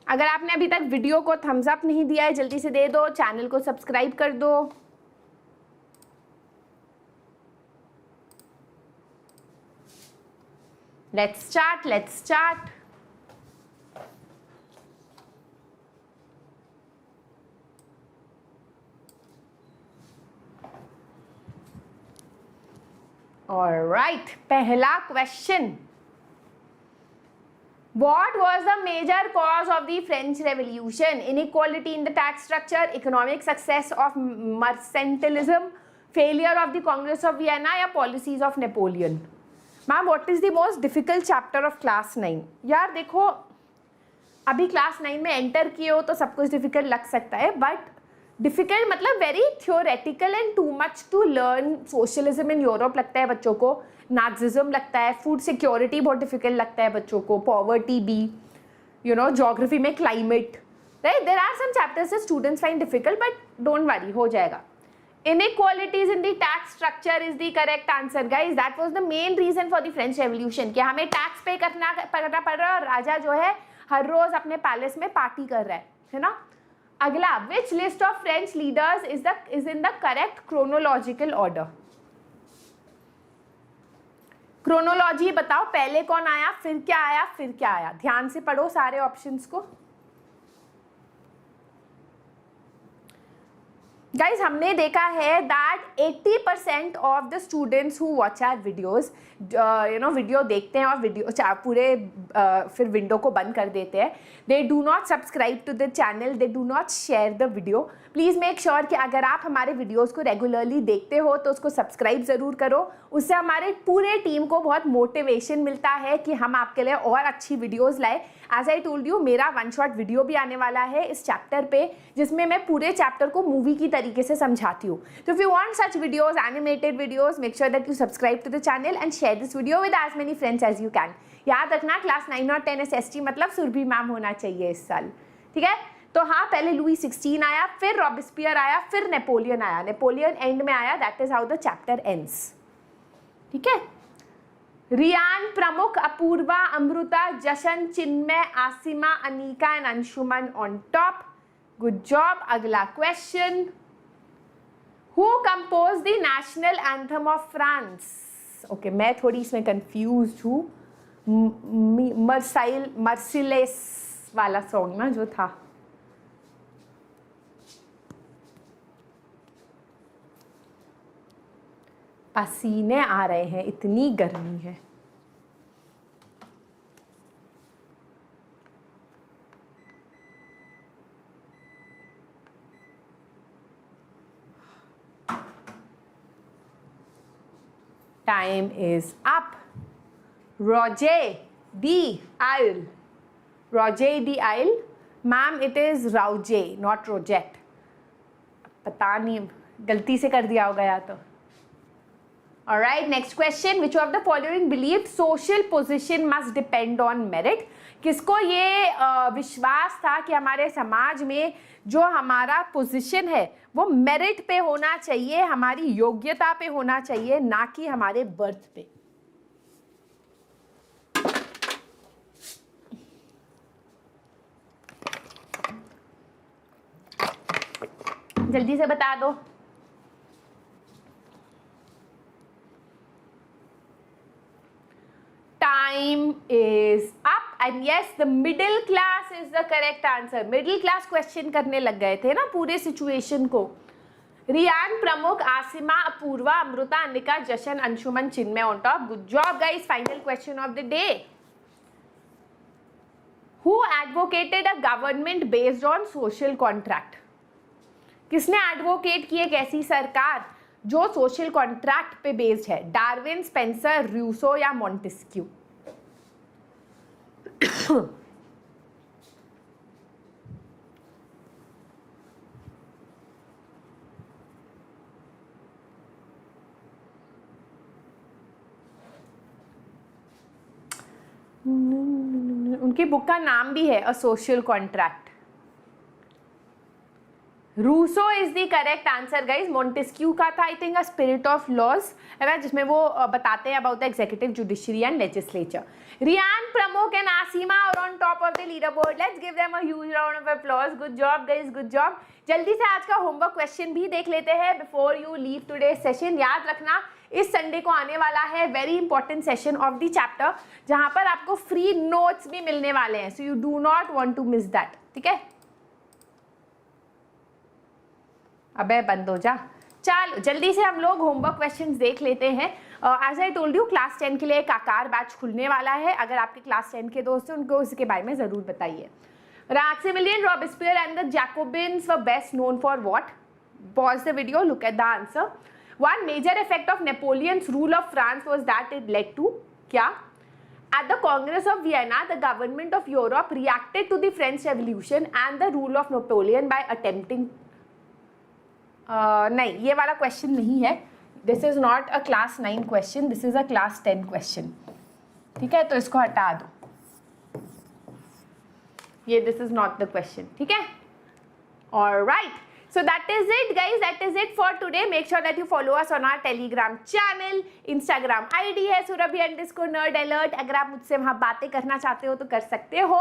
अगर आपने अभी तक वीडियो को थम्स अप नहीं दिया है, जल्दी से दे दो, चैनल को सब्सक्राइब कर दो। Let's start. ऑलराइट, पहला question, What was the major cause of the French Revolution? Inequality in the tax structure, economic success of mercantilism, failure of the Congress of Vienna, या policies of Napoleon? Ma'am, what is the most difficult chapter of class 9? यार देखो, अभी class 9 में enter किए हो तो सब कुछ डिफिकल्ट लग सकता है, बट डिफिकल्ट मतलब very theoretical and too much to learn. Socialism in Europe लगता है बच्चों को, नाजिज्म लगता है, फूड सिक्योरिटी बहुत डिफिकल्ट लगता है बच्चों को, पॉवर्टी भी, यू नो, ज्योग्राफी में climate, right? There are some chapters that students find difficult, but don't worry, हो जाएगा। Inequalities in the tax structure is the correct answer, guys. That was the main reason for the French Revolution कि हमें tax पे करना पड़ रहा है और राजा जो है हर रोज अपने पैलेस में पार्टी कर रहा है ना? अगला, which list of French leaders is in the correct chronological order? Chronology बताओ, पहले कौन आया, फिर क्या आया, फिर क्या आया? ध्यान से पढ़ो सारे ऑप्शंस को। गाइज, हमने देखा है that 80% of the students who watch our videos, you know, video देखते हैं और वीडियो पूरे फिर विंडो को बंद कर देते हैं। They do not subscribe to the channel, they do not share the video. Please make sure कि अगर आप हमारे वीडियोस को रेगुलरली देखते हो तो उसको सब्सक्राइब ज़रूर करो। उससे हमारे पूरे टीम को बहुत मोटिवेशन मिलता है कि हम आपके लिए और अच्छी वीडियोज़ लाए। एज आई टोल्ड यू, मेरा 1 शॉट वीडियो भी आने वाला है इस चैप्टर पे, जिसमें मैं पूरे चैप्टर को मूवी की तरीके से समझाती हूँ। तो if you want such videos, animated videos, make sure that you subscribe to the channel and share this video with as many friends as you can. याद रखना, क्लास 9 और 10 SST मतलब सुरभि मैम होना चाहिए इस साल, ठीक है? तो हाँ, पहले लुई 16 आया, फिर रॉबेस्पियर आया, फिर नेपोलियन आया। नेपोलियन एंड में आया, that is how the chapter ends, ठीक है? Riyan, Pramukh, Apurva, Amrita, Jashan, Chinmay, Asima, Anika and Anshuman on top. Good job. अगला question, who compose the national anthem of France? Okay, मैं थोड़ी इसमें कंफ्यूज हूँ। मर्सिलेस वाला सॉन्ग ना जो था, पसीने आ रहे हैं, इतनी गर्मी है। Time is up. Roger d'Isle. Roger d'Isle. Ma'am, it is Rouget, not Roget. पता नहीं, गलती से कर दिया होगा या तो। Alright, next question. Which of the following believed social position must depend on merit? किसको ये विश्वास था कि हमारे समाज में जो हमारा पोजीशन है वो मेरिट पे होना चाहिए, हमारी योग्यता पे होना चाहिए, ना कि हमारे बर्थ पे? जल्दी से बता दो। time is up and yes the middle class is the correct answer. middle class question करने लग गए थे ना पूरे situation को. रियान, प्रमुख, आसिमा, अपूर्वा, अमृता, अनिका, जशन, अंशुमन, चिन्मय on top. Good job guys. Final question of the day. Who advocated a government based on social contract? किसने advocate की एक ऐसी सरकार जो सोशल कॉन्ट्रैक्ट पे बेस्ड है? डार्विन, स्पेंसर, रूसो या मॉन्टेस्क्यू? उनकी बुक का नाम भी है a social contract. Rousseau is the correct answer guys. Montesquieu का था I think a spirit of laws, है ना, जिसमें वो बताते हैं about the executive, judiciary and legislature. Riyan, Pramukh and Asima are on top of the leader board. Let's give them a huge round of applause. Good job guys, good job. जल्दी से आज का होमवर्क क्वेश्चन भी देख लेते हैं before you leave today session. याद रखना इस संडे को आने वाला है very important session of the chapter जहां पर आपको फ्री नोट्स भी मिलने वाले हैं. So you do not want to miss that. ठीक है, अबे बंद हो जा. चलो जल्दी से हम लोग होमवर्क क्वेश्चंस देख लेते हैं. As I told you class 10 के लिए एक आकार बैच खुलने वाला है. अगर आपके क्लास 10 के दोस्त हैं उनको इसके बारे में जरूर बताइए. Maximilian Robespierre and the Jacobins were best known for what? Pause the video, look at the answer. One major effect of Napoleon's rule of France was that it led to क्या? At the Congress of Vienna, the government of Europe reacted to the French Revolution and the rule of Napoleon by attempting. नहीं, ये वाला question नहीं है. This is not a class 9 question. This is a class 10 question. ठीक है, तो इसको हटा दो. ये this is not the question. ठीक है? All right. So that is it guys, that is it for today. Make sure that you follow us on our Telegram channel. Instagram ID है surabhi_nerd_alert. अगर आप मुझसे वहाँ बातें करना चाहते हो तो कर सकते हो.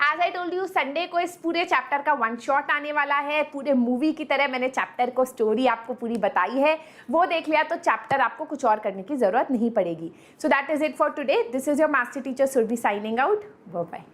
As I told you, Sunday को इस पूरे चैप्टर का वन शॉट आने वाला है. पूरे मूवी की तरह मैंने चैप्टर को स्टोरी आपको पूरी बताई है. वो देख लिया तो चैप्टर आपको कुछ और करने की जरूरत नहीं पड़ेगी. So that is it for today. This is your master teacher Surabhi signing out. Bye bye.